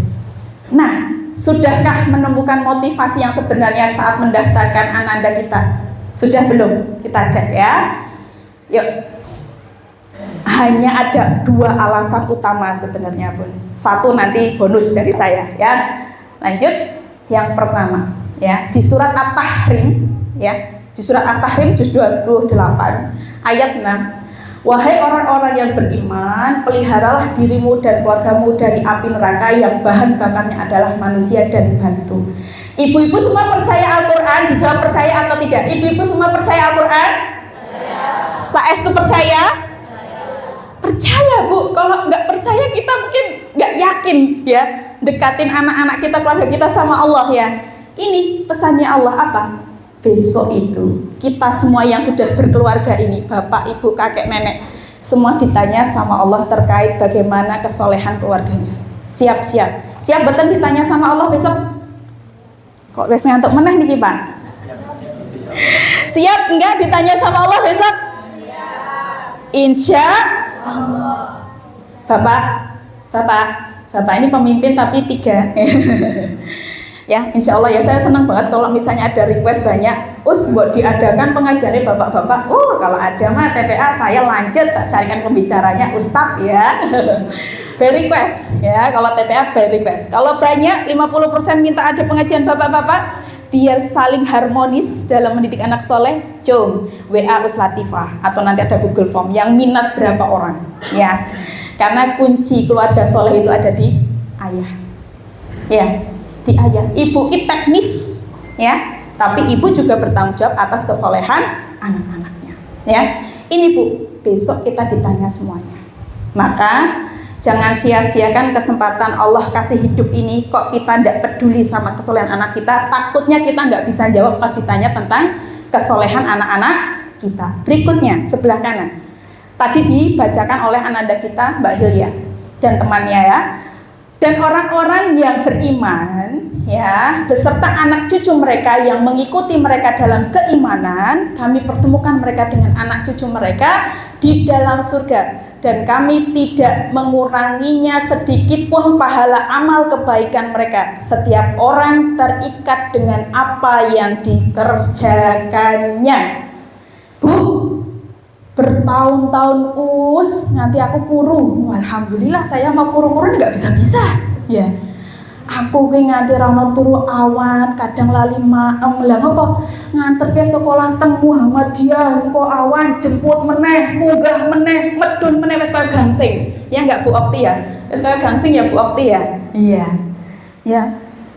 Nah, sudahkah menemukan motivasi yang sebenarnya saat mendaftarkan ananda kita? Sudah belum? Kita cek ya. Yuk. Hanya ada 2 alasan utama sebenarnya, Bun. 1 nanti bonus dari saya ya. Lanjut, yang pertama ya, di surat At-Tahrim ya, di surat At-Tahrim juz 28 ayat 6. Wahai orang-orang yang beriman, peliharalah dirimu dan keluargamu dari api neraka yang bahan bakarnya adalah manusia dan batu. Ibu-ibu semua percaya Al-Quran? Dijawab percaya atau tidak? Ibu-ibu semua percaya Al-Quran? Percaya. Saestu percaya? Percaya, Bu. Kalau nggak percaya kita mungkin nggak yakin ya dekatin anak-anak kita, keluarga kita sama Allah ya. Ini pesannya Allah apa? Besok itu kita semua yang sudah berkeluarga ini, bapak, ibu, kakek, nenek, semua ditanya sama Allah terkait bagaimana kesolehan keluarganya. Siap betul ditanya sama Allah besok? Kok wes ngantuk meneh niki, Pak? Siap enggak ditanya sama Allah besok? Insya Allah. Bapak ini pemimpin tapi 3. Ya, insya Allah ya, saya senang banget kalau misalnya ada request banyak, buat diadakan pengajarannya bapak-bapak. Kalau ada mah TPA saya lanjut tak carikan pembicaranya Ustadz ya. By request ya, kalau TPA by request. Kalau banyak 50% minta ada pengajian bapak-bapak, biar saling harmonis dalam mendidik anak soleh, WA Uslatifah atau nanti ada Google Form yang minat berapa orang ya. Karena kunci keluarga soleh itu ada di ayah. Ya, di ayah. Ibu kita teknis ya, tapi ibu juga bertanggung jawab atas kesolehan anak-anaknya. Ya, ini Bu, besok kita ditanya semuanya. Maka jangan sia-siakan kesempatan Allah kasih hidup ini. Kok kita tidak peduli sama kesolehan anak kita? Takutnya kita nggak bisa jawab pas ditanya tentang kesolehan anak-anak kita. Berikutnya sebelah kanan. Tadi dibacakan oleh ananda kita Mbak Hilya dan temannya ya. Dan orang-orang yang beriman ya, beserta anak cucu mereka yang mengikuti mereka dalam keimanan, kami pertemukan mereka dengan anak cucu mereka di dalam surga. Dan kami tidak menguranginya sedikit pun pahala amal kebaikan mereka. Setiap orang terikat dengan apa yang dikerjakannya. Bu, bertahun-tahun nanti aku kuru. Alhamdulillah saya mau kuru-kuru nggak bisa-bisa. Ya, aku nganti rano turu awan, kadang lali lah apa nganter ke sekolah teng Muhammadiyah kok awan jemput meneh, munggah meneh, medun meneh wis kaya gangsing. Ya enggak Bu Okti ya? Wis kaya gangsing ya Bu Okti ya? Iya. Ya,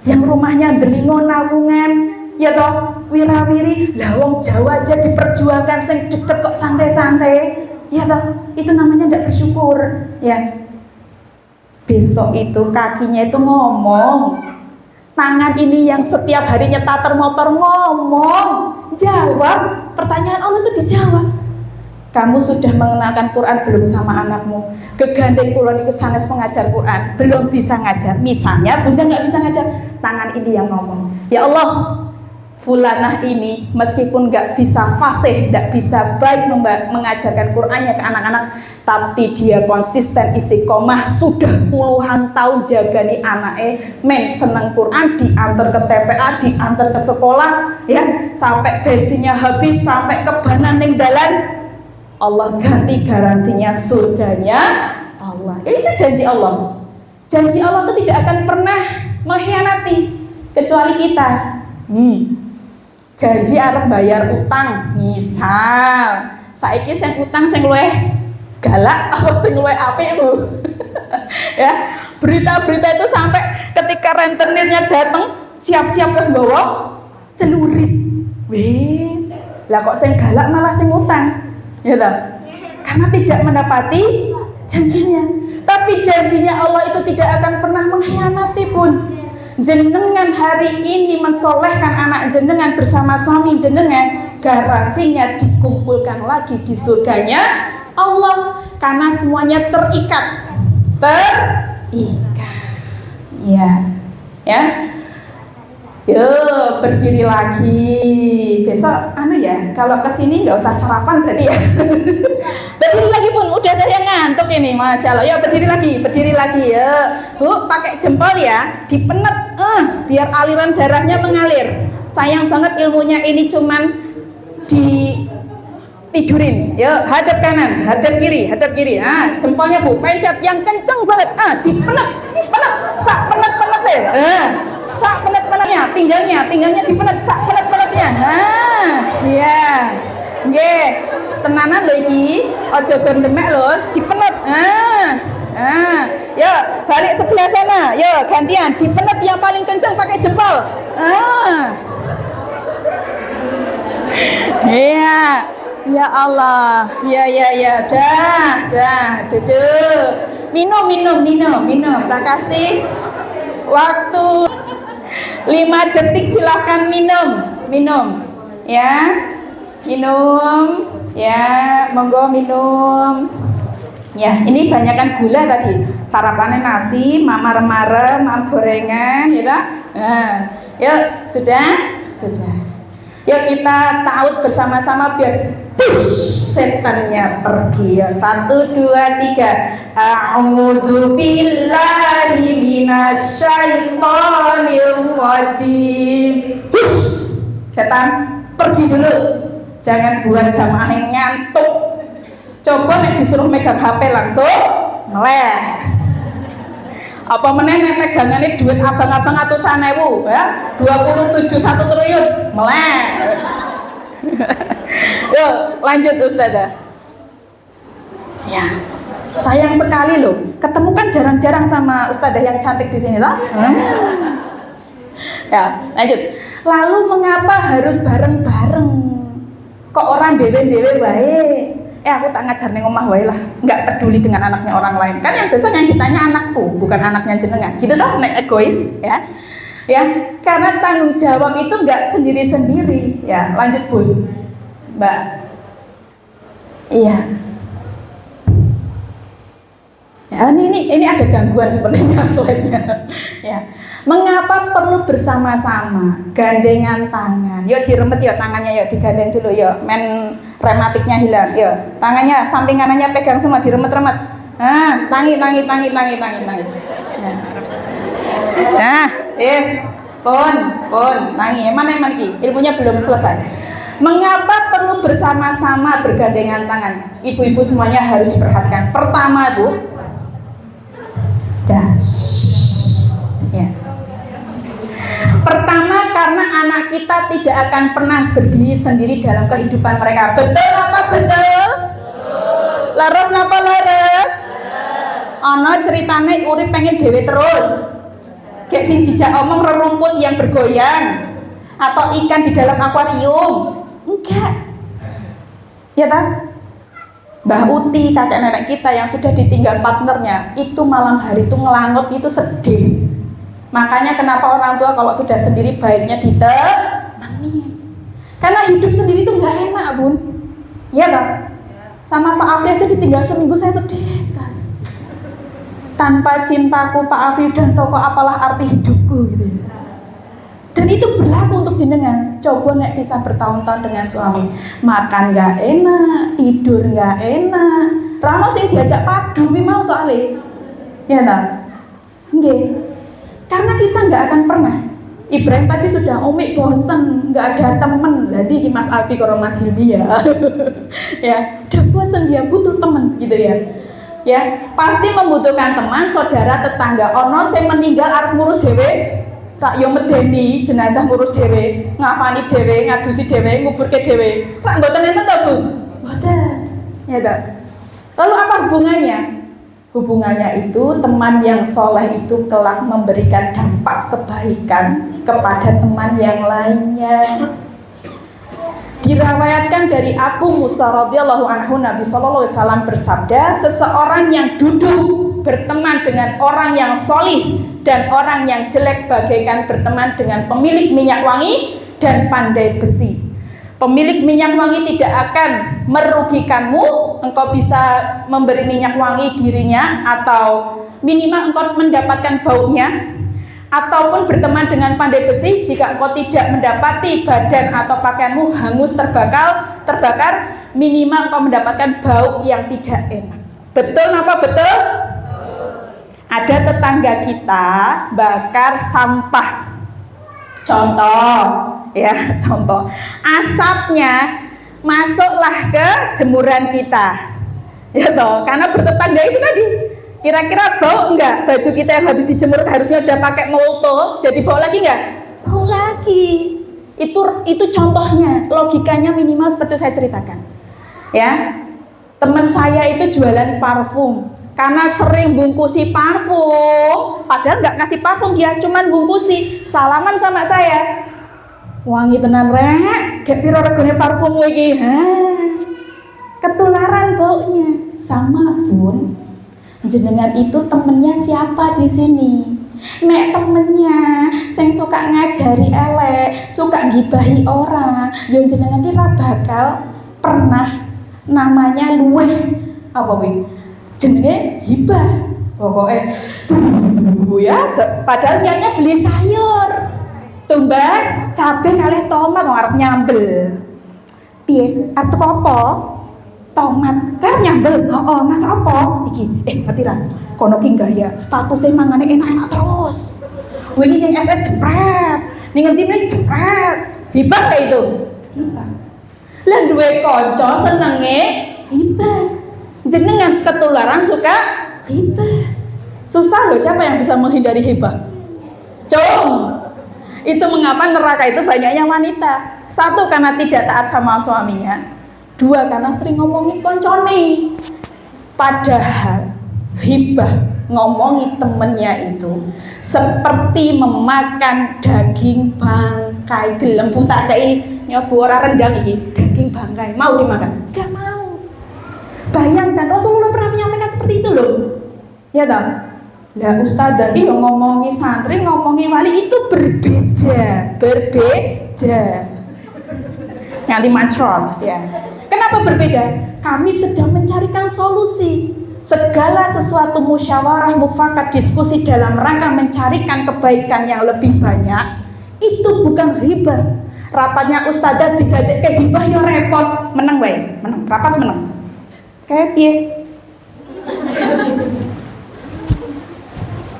yang rumahnya Delingo Nawungan, ya toh wirawiri, lah wong Jawa aja diperjuangkan sing deket kok santai-santai. Ya toh, itu namanya ndak bersyukur, ya. Besok itu kakinya itu ngomong, tangan ini yang setiap hari nyetater motor ngomong, jawab pertanyaan Allah itu dijawab. Kamu sudah mengenalkan Quran belum sama anakmu? Gegandeng kulon itu sanes pengajar Quran, belum bisa ngajar. Misalnya bunda nggak bisa ngajar, tangan ini yang ngomong. Ya Allah, fulanah ini meskipun nggak bisa fasih, nggak bisa baik mengajarkan Qur'annya ke anak-anak, tapi dia konsisten istiqomah sudah puluhan tahun jagani anaknya, men seneng Quran, diantar ke TPA, diantar ke sekolah, ya sampai bensinnya habis, sampai kebanan ning dalan, Allah ganti garansinya surganya Allah. Itu janji Allah. Janji Allah itu tidak akan pernah mengkhianati kecuali kita. Janji arep bayar utang, misal saiki sing utang sing luwih galak apa sing luwih apik lho. Ya, berita-berita itu sampai ketika rentenirnya datang siap-siap wis nggawa celurit. Weh, lah kok sing galak malah sing utang. Ya toh? Karena tidak mendapati janjinya. Tapi janjinya Allah itu tidak akan pernah mengkhianati pun. Jenengan hari ini mensolehkan anak jenengan bersama suami jenengan, garansinya dikumpulkan lagi di surganya Allah, karena semuanya terikat. Ya. Yuk berdiri lagi. Besok ya, kalau kesini nggak usah sarapan berarti ya. Berdiri lagi pun, udah ada yang ngantuk ini, masya Allah. Ya berdiri lagi ya. Bu, pakai jempol ya, dipenet, biar aliran darahnya mengalir. Sayang banget ilmunya ini cuman tidurin. Yuk, hadap kanan, hadap kiri. Jempolnya Bu, pencet yang kenceng banget. Dipenet, sak penet deh. Sak penet-penetnya, pinggangnya dipenet, sak penet-penetnya. Iya. Nggih, tenanan lho iki, aja gondemek lho, dipenet. Yo, balik sebelah sana. Yo, gantian, dipenet yang paling kencang pakai jempol. Iya. Ya Allah. Ya, dah, duduk. Minum. Tak kasih waktu 5 detik, silahkan minum ya, monggo minum ya. Ini banyakkan gula tadi, sarapannya nasi, mamar-marem, gorengan ya. Yuk, sudah. Yuk kita ta'awudz bersama-sama biar setannya pergi ya. 1, 2, 3. A'udzu billahi minasyaitonir rajim. Setan pergi dulu. Jangan buat jamaah yang ngantuk. Coba nek disuruh megang HP langsung melek. Apa meneh nek megangane duit abang-abang atusan ewu ya, 27 1 triliun melek. Yuk lanjut Ustazah. Ya, sayang sekali loh, ketemu kan jarang-jarang sama Ustazah yang cantik di sini loh. Ya, lanjut. Lalu mengapa harus bareng-bareng? Kok orang dewe-dewe wae? Aku tak ngajar ning omah wae lah, nggak peduli dengan anaknya orang lain. Kan yang besok yang ditanya anakku, bukan anaknya jenengan. Gitu toh, nek egois, ya. Ya, karena tanggung jawab itu nggak sendiri-sendiri. Ya, lanjut Bu, Mbak. Iya. Ya, ini ada gangguan sepertinya slide-nya. Ya. Mengapa perlu bersama-sama, gandengan tangan? Yuk diremet yuk tangannya, yuk digandeng dulu yuk. Men rematiknya hilang. Yuk, tangannya samping kanannya pegang semua, diremet-remet. Nah, tangi. Ya. Nah, yes. Pun, tangi. Mana ki? Ilmunya belum selesai. Mengapa perlu bersama-sama bergandengan tangan? Ibu-ibu semuanya harus diperhatikan. Pertama, Bu. Ya. Pertama, karena anak kita tidak akan pernah berdiri sendiri dalam kehidupan mereka. Betul apa betul? Leres apa leres? Ono ceritane urip pengen dewe terus. Kayak sing dijak omong rerumput yang bergoyang atau ikan di dalam akuarium. Enggak. Ya tak? Mbah Uti, kakek nenek kita yang sudah ditinggal partnernya, itu malam hari itu ngelangut, itu sedih. Makanya kenapa orang tua kalau sudah sendiri baiknya ditemani. Karena hidup sendiri itu nggak enak, Bun. Iya tak? Sama Pak Afri aja ditinggal seminggu saya sedih sekali. Tanpa cintaku Pak Afri dan toko apalah arti hidupku gitu. Dan itu berlaku untuk jenengan. Coba nek bisa bertahun-tahun dengan suami, makan nggak enak, tidur nggak enak. Rano sing diajak padu wi mau soalnya, ya tak? Nggih. Karena kita nggak akan pernah. Ibrahim tadi sudah omik bosen, nggak ada temen. Jadi Mas Albi kalau Mas Hilmi ya, ya, udah bosen dia butuh temen gitu ya. Ya, pasti membutuhkan teman, saudara, tetangga. Ono sing meninggal arep ngurus dhewe. Tak yo medeni jenazah ngurus dhewe, ngafani dhewe, ngadusi dhewe, nguburke dhewe. Tak mboten enten ta, Bu? Mboten. Ya tak. Lalu apa hubungannya? Hubungannya itu teman yang soleh itu kelak memberikan dampak kebaikan kepada teman yang lainnya. Diriwayatkan dari Abu Musa radhiyallahu anhu, Nabi sallallahu alaihi wasallam bersabda, seseorang yang duduk berteman dengan orang yang solih dan orang yang jelek bagaikan berteman dengan pemilik minyak wangi dan pandai besi. Pemilik minyak wangi tidak akan merugikanmu, engkau bisa memberi minyak wangi dirinya atau minimal engkau mendapatkan baunya. Ataupun berteman dengan pandai besi, jika engkau tidak mendapati badan atau pakaianmu hangus terbakar, minimal engkau mendapatkan bau yang tidak enak. Betul apa betul? Ada tetangga kita bakar sampah. Contoh, asapnya masuklah ke jemuran kita. Ya toh, karena bertetangga itu tadi. Kira-kira bau enggak baju kita yang habis dijemur, harusnya udah pakai molto, jadi bau lagi enggak? Bau lagi. Itu contohnya, logikanya minimal seperti saya ceritakan. Ya. Teman saya itu jualan parfum. Karena sering bungkusi parfum, padahal nggak ngasih parfum, dia cuman bungkusi, salaman sama saya. Wangi tenan rek, gak piro regane parfum iki. Ketularan baunya. Sama, Bun. Jenengan itu temennya siapa di sini? Nek temennya sing suka ngajari elek, suka gibahi orang, yang jenengan iki ra bakal pernah namanya luweh apa kuwi? Jenenge hibah. Pokoknya ya, padahal niatnya beli sayur. Tumbas, cabai kalih tomat arep nyambel. Piye? Arep tuku apa? Tomat. Kan nyambel. Heeh, Mas apa? Iki. Ngerti ra? Kono ki gaya statusnya mangane enak-enak terus. Wingi ning SS jepret, ning ngendi meneh jepret. Hibah kayak itu. Hibah. Lah duwe kanca senenge hibah. Jenengan ketularan suka hibah. Susah loh, siapa yang bisa menghindari hibah? Itu mengapa neraka itu banyaknya wanita. Satu, karena tidak taat sama suaminya. Dua, karena sering ngomongin koncone. Padahal hibah ngomongi temennya itu seperti memakan daging bangkai. Gelem buta kayak nyoba ora rendang iki, daging bangkai mau dimakan? Gak mau. Bayangkan Rasulullah pernah menyampaikan seperti itu loh. Ya toh? Lah ustazah iki ngomongi santri, ngomongi wali itu berbeda. Nganti macron ya. Kenapa berbeda? Kami sedang mencarikan solusi. Segala sesuatu musyawarah, mufakat, diskusi dalam rangka mencarikan kebaikan yang lebih banyak, itu bukan hibah. Rapatnya ustazah didadik ke hibah yo repot. Menang wae, menang, rapat menang. Kayak piye?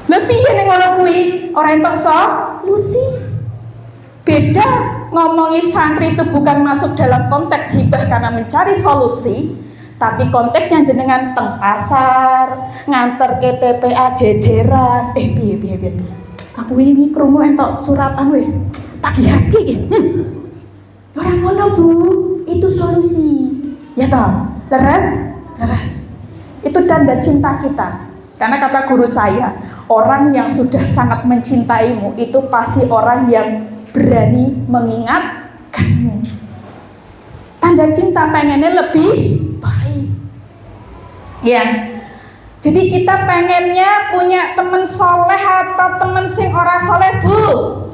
Lebih yang ngono kuwi ora entuk solusi. Beda ngomongi santri itu bukan masuk dalam konteks hibah karena mencari solusi, tapi konteksnya jenengan teng pasar, nganter ke TPA jejeran. Piye. Aku ini krungu entuk suratan we. Tagihan iki. Ora ngono, Bu. Itu solusi. Ya toh? Leres. Itu tanda cinta kita. Karena kata guru saya, orang yang sudah sangat mencintaimu itu pasti orang yang berani mengingatkanmu. Tanda cinta pengennya lebih baik. Ya. Jadi kita pengennya punya teman soleh atau teman sing ora soleh, Bu?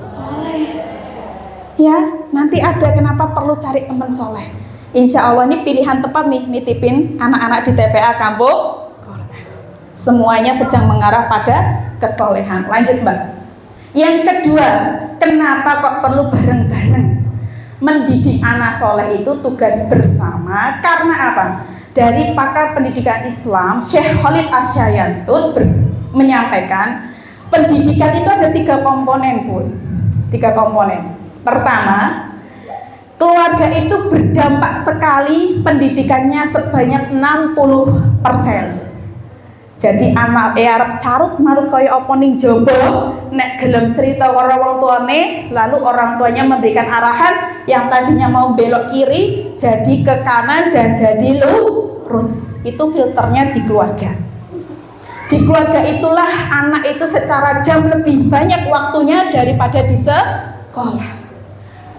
Soleh. Ya, nanti ada kenapa perlu cari teman soleh. Insya Allah ini pilihan tepat nih, nitipin anak-anak di TPA kampung. Semuanya sedang mengarah pada kesolehan. Lanjut Mbak. Yang kedua, kenapa kok perlu bareng-bareng? Mendidik anak soleh itu tugas bersama. Karena apa? Dari pakar pendidikan Islam, Syekh Khalid Asyayantut menyampaikan pendidikan itu ada 3 komponen, Bu. 3 komponen. Pertama, keluarga itu berdampak sekali pendidikannya sebanyak 60%. Jadi anak arep carut marut kaya apa ning jaba, nek gelem cerita karo wong tuane, lalu orang tuanya memberikan arahan yang tadinya mau belok kiri jadi ke kanan dan jadi lurus. Itu filternya di keluarga. Di keluarga itulah anak itu secara jam lebih banyak waktunya daripada di sekolah.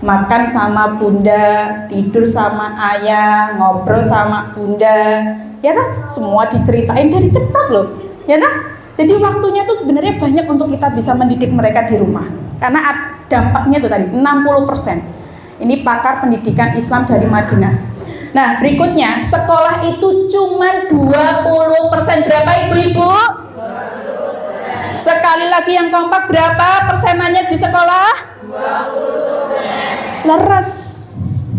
Makan sama bunda, tidur sama ayah, ngobrol sama bunda, ya kan? Semua diceritain dari cepat loh, ya kan? Jadi waktunya tuh sebenarnya banyak untuk kita bisa mendidik mereka di rumah. Karena dampaknya itu tadi 60%. Ini pakar pendidikan Islam dari Madinah. Nah berikutnya, sekolah itu cuma 20%. Berapa ibu-ibu? 20%. Sekali lagi yang kompak, berapa persenannya di sekolah? 20%. Leres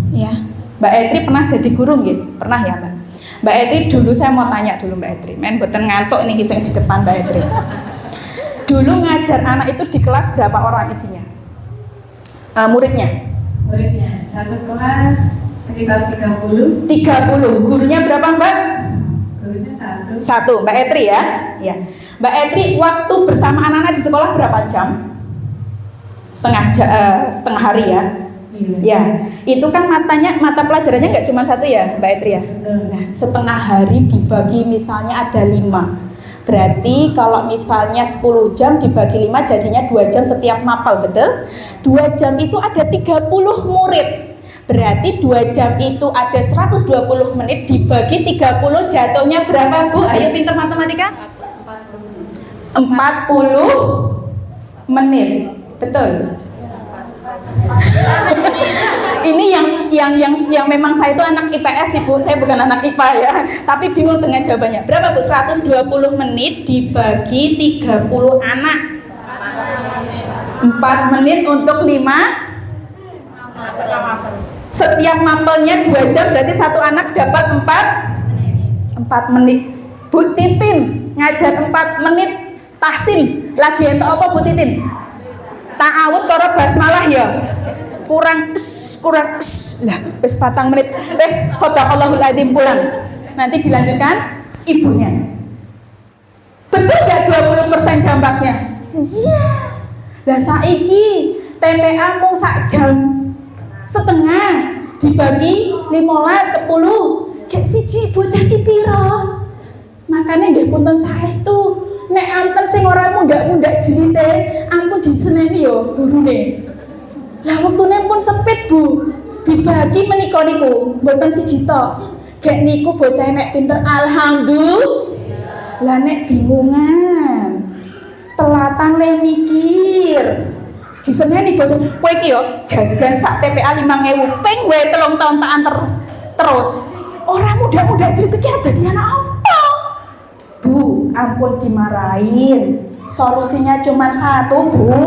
ya. Mbak Etri pernah jadi guru gitu? Pernah ya Mbak? Mbak Etri dulu, saya mau tanya dulu Mbak Etri, men boten ngantuk nih kisah di depan Mbak Etri. Dulu ngajar anak itu di kelas berapa orang isinya? Muridnya? Muridnya satu kelas sekitar 30. Gurunya berapa Mbak? Gurunya Satu, Mbak Etri ya? Ya. Mbak Etri waktu bersama anak-anak di sekolah berapa jam? Setengah hari ya? Ya, itu kan mata pelajarannya nggak cuma 1 ya Mbak Etri ya? Nah, setengah hari dibagi misalnya ada 5. Berarti kalau misalnya 10 jam dibagi 5 jadinya 2 jam setiap mapel, betul? 2 jam itu ada 30 murid. Berarti 2 jam itu ada 120 menit dibagi 30 jatuhnya berapa Bu? Ayo pintar matematika. 40 menit. Betul. Ini yang memang saya itu anak IPS Ibu, saya bukan anak IPA ya. Tapi bingung dengan jawabannya. Berapa Bu? 120 menit dibagi 30 anak. 4 menit untuk 5. Setiap mapelnya 2 jam, berarti satu anak dapat 4 menit. Bu Titin ngajar 4 menit tahsin. Lagi entuk apa Bu Titin? Ta'awud karo basmalah ya. Kurang lah, wis 4 menit. Wis shadaqallahul adzim pulang. Nanti dilanjutkan ibunya. Betul enggak 20% dampaknya? Iya. Lah saiki TPA mung sak jam setengah dibagi 15 10. Gek siji bocah ki pira? Makane nggih punten saestu nek ampun sing ora mundak-mundak jilite, ampun diseneni yo gurune. Lah wektune pun sepit, Bu. Dibagi menika niku, mboten siji tok. Gek niku bocah nek pinter alhamdulillah. Lah nek bingungan, telatan le mikir. Diseneni bocah, kowe iki yo jajan sak TPA 5.000 ping wae 3 tahun tak anter terus. Ora mudah-mudah jadi iki dadi anak apa? Bu, ampun dimarahin. Solusinya cuma satu, Bu.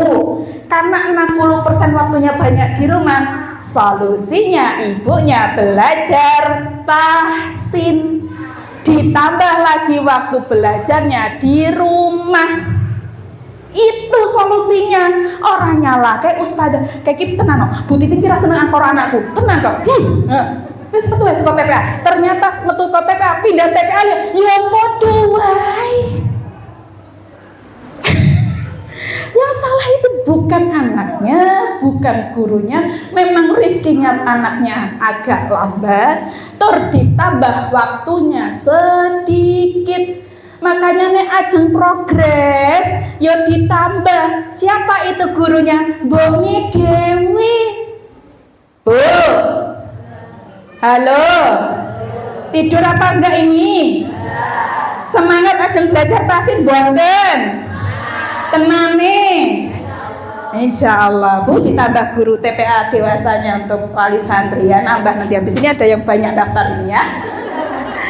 Karena 60% waktunya banyak di rumah, solusinya ibunya belajar tahsin. Ditambah lagi waktu belajarnya di rumah. Itu solusinya. Orang nyala kayak ustazah, kayak gitu tenan kok. Bu Titi kira seneng angkor anakku. Tenan kok. Wis metu wis kok TPA. Ternyata metu kok TPA pindah TPA ya padha wae. Yang salah itu bukan anaknya, bukan gurunya. Memang rezekinya anaknya agak lambat, tur ditambah waktunya sedikit. Makanya nek ajeng progres, ya ditambah. Siapa itu gurunya? Mbokne Dewi. Bu. Halo. Tidur apa enggak ini? Semangat ajeng belajar tahsin boten? Tenane. Insya Allah, Bu, ditambah guru TPA dewasanya untuk wali santri ya, nambah nanti habis ini ada yang banyak daftar ini ya.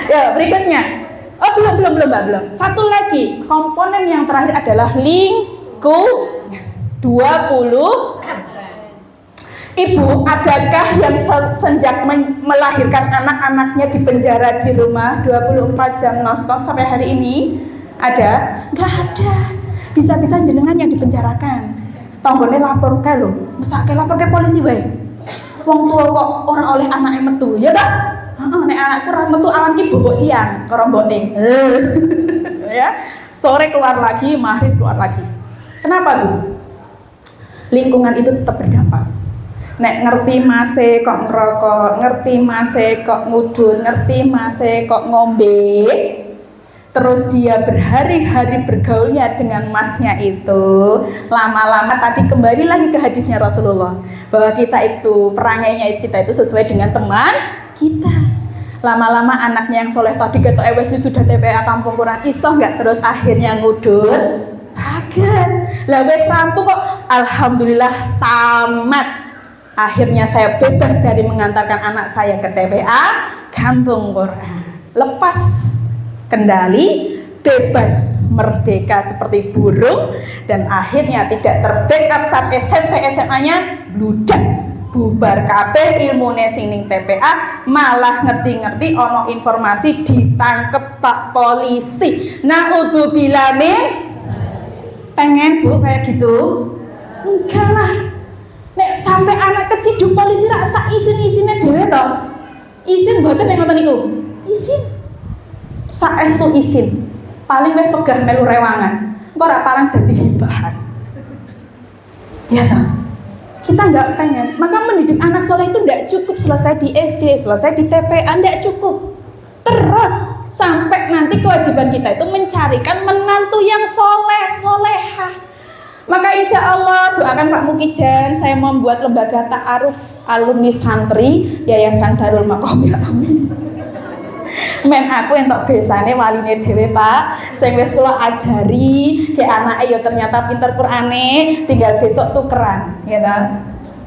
Ya, berikutnya. Oh, belum. Satu lagi, komponen yang terakhir adalah lingkungan. 20. Ibu, adakah yang sejak melahirkan anak-anaknya di penjara di rumah 24 jam nonstop sampai hari ini? Ada? Enggak ada. Bisa-bisa jenengan yang dipenjarakan. Tanggone lapor ke lho, mesake lapor ke polisi wae. Wong tua kok ora oleh anake metu, ya ta? Heeh, nek anakku ora metu awan ki bobok siang, karo mbokne. Ya, sore keluar lagi, maghrib keluar lagi. Kenapa, Bu? Lingkungan itu tetap berdampak. Nek ngerti mase kok ngerokok, ngerti mase kok ngudut, ngerti mase kok ngombe, terus dia berhari-hari bergaulnya dengan masnya itu, lama-lama tadi kembali lagi ke hadisnya Rasulullah bahwa kita itu perangainya kita itu sesuai dengan teman kita. Lama-lama anaknya yang soleh tadi ketok ewes sudah TPA kampung kurang iso nggak, terus akhirnya ngudut sakit. Lah wes rampung kok alhamdulillah tamat. Akhirnya saya bebas dari mengantarkan anak saya ke TPA kampung Quran. Lepas kendali, bebas, merdeka seperti burung, dan akhirnya tidak terbackup saat SMP SMA-nya bludak, bubar kabeh ilmune sing ning TPA, malah ngerti-ngerti ono informasi ditangkep Pak polisi. Naudzubillah min. Pengen Bu kayak gitu? Enggak lah. Nek sampai anak keciduk polisi rak sak isin-isine dhewe to. Isin mboten nek ngoten niku. Isin. Saestu isin. Paling wis pegah melu rewangan. Engko ora parang dadi hibahan. Ya toh. Kita nggak pengen. Maka mendidik anak soleh itu nggak cukup selesai di SD, selesai di TPA, nggak cukup. Terus sampai nanti kewajiban kita itu mencarikan menantu yang soleh, solehah. Maka insya Allah doakan Pak Mukijan, saya membuat lembaga ta'aruf alumni santri Yayasan Darul Maqomil Amin. Men aku entuk besane waline dhewe Pak, sing wis kula ajari, ke anake ya ternyata pinter Qur'ane, tinggal besok tukeran, ya ta.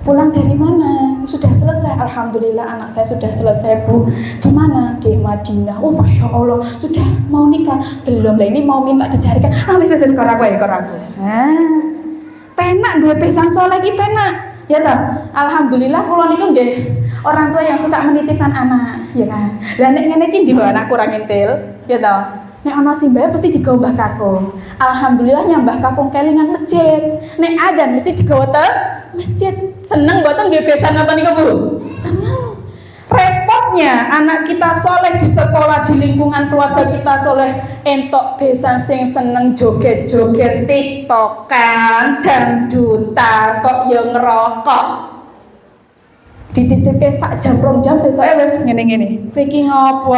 Pulang dari mana? Sudah selesai. Alhamdulillah anak saya sudah selesai, Bu. Di mana? Di Madinah. Oh, Masya Allah. Sudah mau nikah? Belum lah, ini mau minta dicarikan. Wis koraku ya koraku. Penak dua besan soleh iki penak. Ya toh. Alhamdulillah kula niku nggih orang tua yang suka menitipkan anak, ya kan. Lah nek ngene iki ndi anak kurang entil, ya toh. Nek ana simbah mesti digawa Mbah Kakung. Alhamdulillah nyambah Kakung kelingan masjid. Nek adzan mesti digawa te masjid. Seneng mboten duwe besan napa niku, Bu? Seneng. Repotnya anak kita soleh di sekolah, di lingkungan keluarga kita soleh, entok besan sing seneng joget-joget tiktokan, dangdutan, kok ya ngerokok. Dititipe sak jam 2 jam sesuai wis ngene-ngene. Iki ngopo?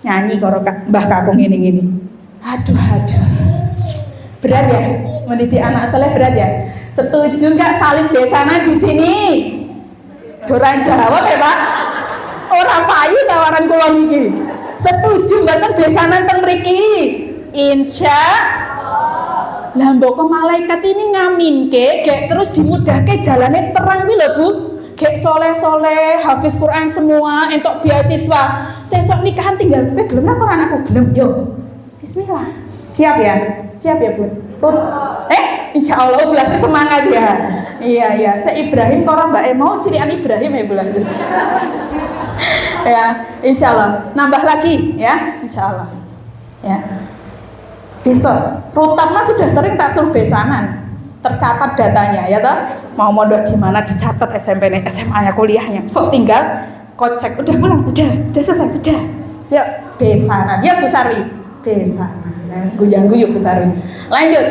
Nyanyi karo Mbah Kakung ngene-ngene. Aduh. Berat ya? Mendidik anak soleh berat ya? Setuju nggak saling besanan di sini? Doran jawab ya Pak? Orang payu tawaran kula niki. Setuju mboten besanan teng mriki? Insya lah mbok malaikat ini ngaminke gek terus dimudahke jalane terang kuwi lho Bu. Gek soleh-soleh, hafiz Quran semua, entuk beasiswa. Sesuk nikahan tinggal kowe gelem apa anakku gelem yo. Bismillah. Siap ya? Siap ya, Bun? Insya Allah belas semangat ya. Iya. Saya Ibrahim karo Mbak mau cirian Ibrahim ya belas. Ya, insya Allah. Nambah lagi ya, insya Allah. Ya. Besok, Rutamna sudah sering tak suruh besanan. Tercatat datanya ya toh. Mau mondok di mana dicatat SMP-nya, SMA-nya, kuliahnya. So tinggal kocek udah pulang, udah selesai sudah. Yuk besanan. Ya Bu Sarwi, besanan. Guyang-guyu Bu Sarwi. Lanjut.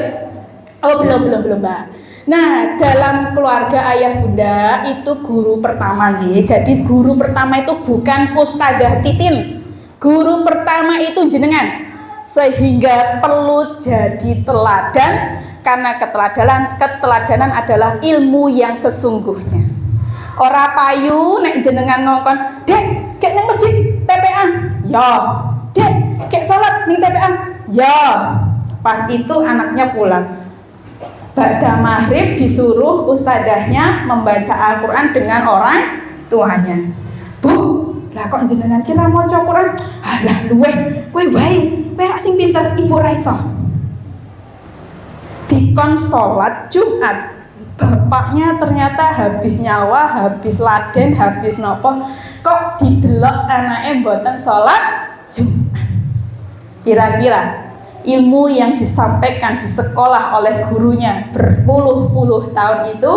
Oh belum Mbak. Nah dalam keluarga ayah bunda itu guru pertama ya. Jadi guru pertama itu bukan Ustadzah Titin. Guru pertama itu jenengan. Sehingga perlu jadi teladan. Karena keteladanan adalah ilmu yang sesungguhnya. Ora payu nek jenengan ngongkon, "Dek, kek nang masjid TPA." Ya. "Dek, kek salat ning TPA." Ya. Pas itu anaknya pulang. Ba'da maghrib disuruh ustadzahnya membaca Al-Qur'an dengan orang tuanya. "Bu, lah kok jenengan kira maca Qur'an?" "Alah luweh, kowe wae, kowe rak sing pinter, ibu ra iso." Dikon sholat Jumat, bapaknya ternyata habis nyawa, habis laden, habis nopo, kok didelok anaknya mboten sholat Jumat. Kira-kira ilmu yang disampaikan di sekolah oleh gurunya berpuluh-puluh tahun itu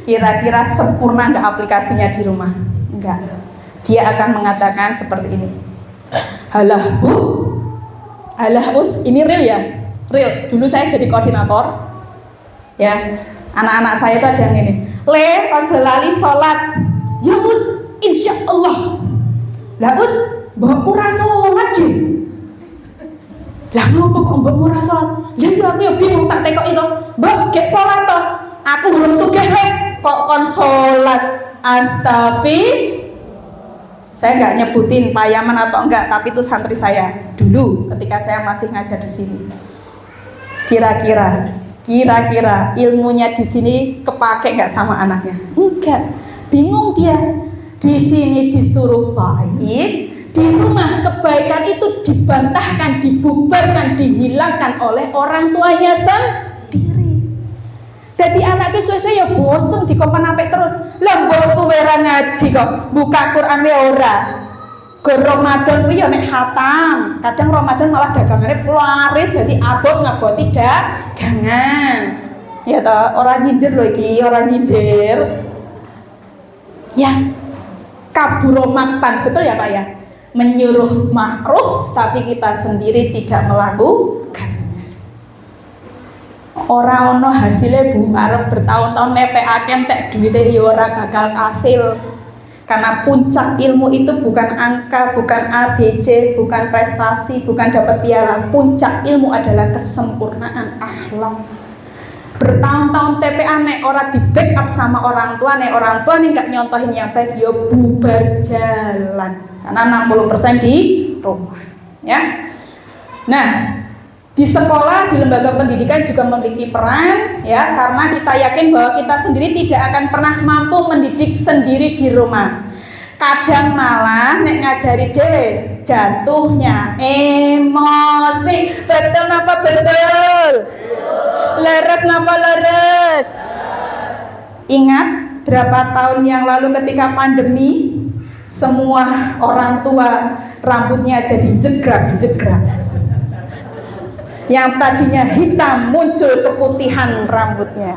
kira-kira sempurna nggak aplikasinya di rumah? Enggak. Dia akan mengatakan seperti ini. "Halah Bu, halah Us, ini real ya? Real. Dulu saya jadi koordinator, ya. Anak-anak saya itu ada yang ini. Le, ojo lali sholat. Ya Us, insya Allah. Lah Us, mbok ora sholat je. Lah ngopo kok mbok ora sholat? Lah yo aku yo bingung tak tekok itu. Mbok gek sholat toh. Aku belum sugih le, kok kon sholat. Astagfirullah. Saya nggak nyebutin payaman atau enggak, tapi itu santri saya dulu ketika saya masih ngajar di sini. Kira-kira ilmunya di sini kepake nggak sama anaknya? Enggak, bingung dia. Di sini disuruh baik, di rumah kebaikan itu dibantahkan, dibubarkan, dihilangkan oleh orang tuanya sendiri. Jadi anaknya suwe-suwe ya bosen dikongkon apik terus. Lah mbok kowe ora ngaji kok, buka Quran we ora. Ke Ramadan kuwi ya nek khatam. Kadang Ramadan malah dagangane laris dadi abot ngaboti dagangan. Ya toh, orang nyindir lho iki, orang nyindir. Ya. Kaburo maktan, betul ya Pak ya? Menyuruh ma'ruf tapi kita sendiri tidak melakukannya. Ora ono hasilnya Bu, arep bertahun-tahun nepekake entek duwite ya ora bakal hasil. Karena puncak ilmu itu bukan angka, bukan ABC, bukan prestasi, bukan dapat piala. Puncak ilmu adalah kesempurnaan akhlak. Bertahun-tahun TPA nek ora di backup sama orang tua, nek orang tua nih nggak nyontohin yang baik, ya bubar jalan. Karena 60% di rumah, ya. Nah, di sekolah, di lembaga pendidikan juga memiliki peran, ya, karena kita yakin bahwa kita sendiri tidak akan pernah mampu mendidik sendiri di rumah. Kadang malah nek ngajari dhewe jatuhnya emosi. Betul napa betul? Leres napa leres? Ingat berapa tahun yang lalu ketika pandemi, semua orang tua rambutnya jadi jegrak-jegrak. Yang tadinya hitam muncul keputihan rambutnya.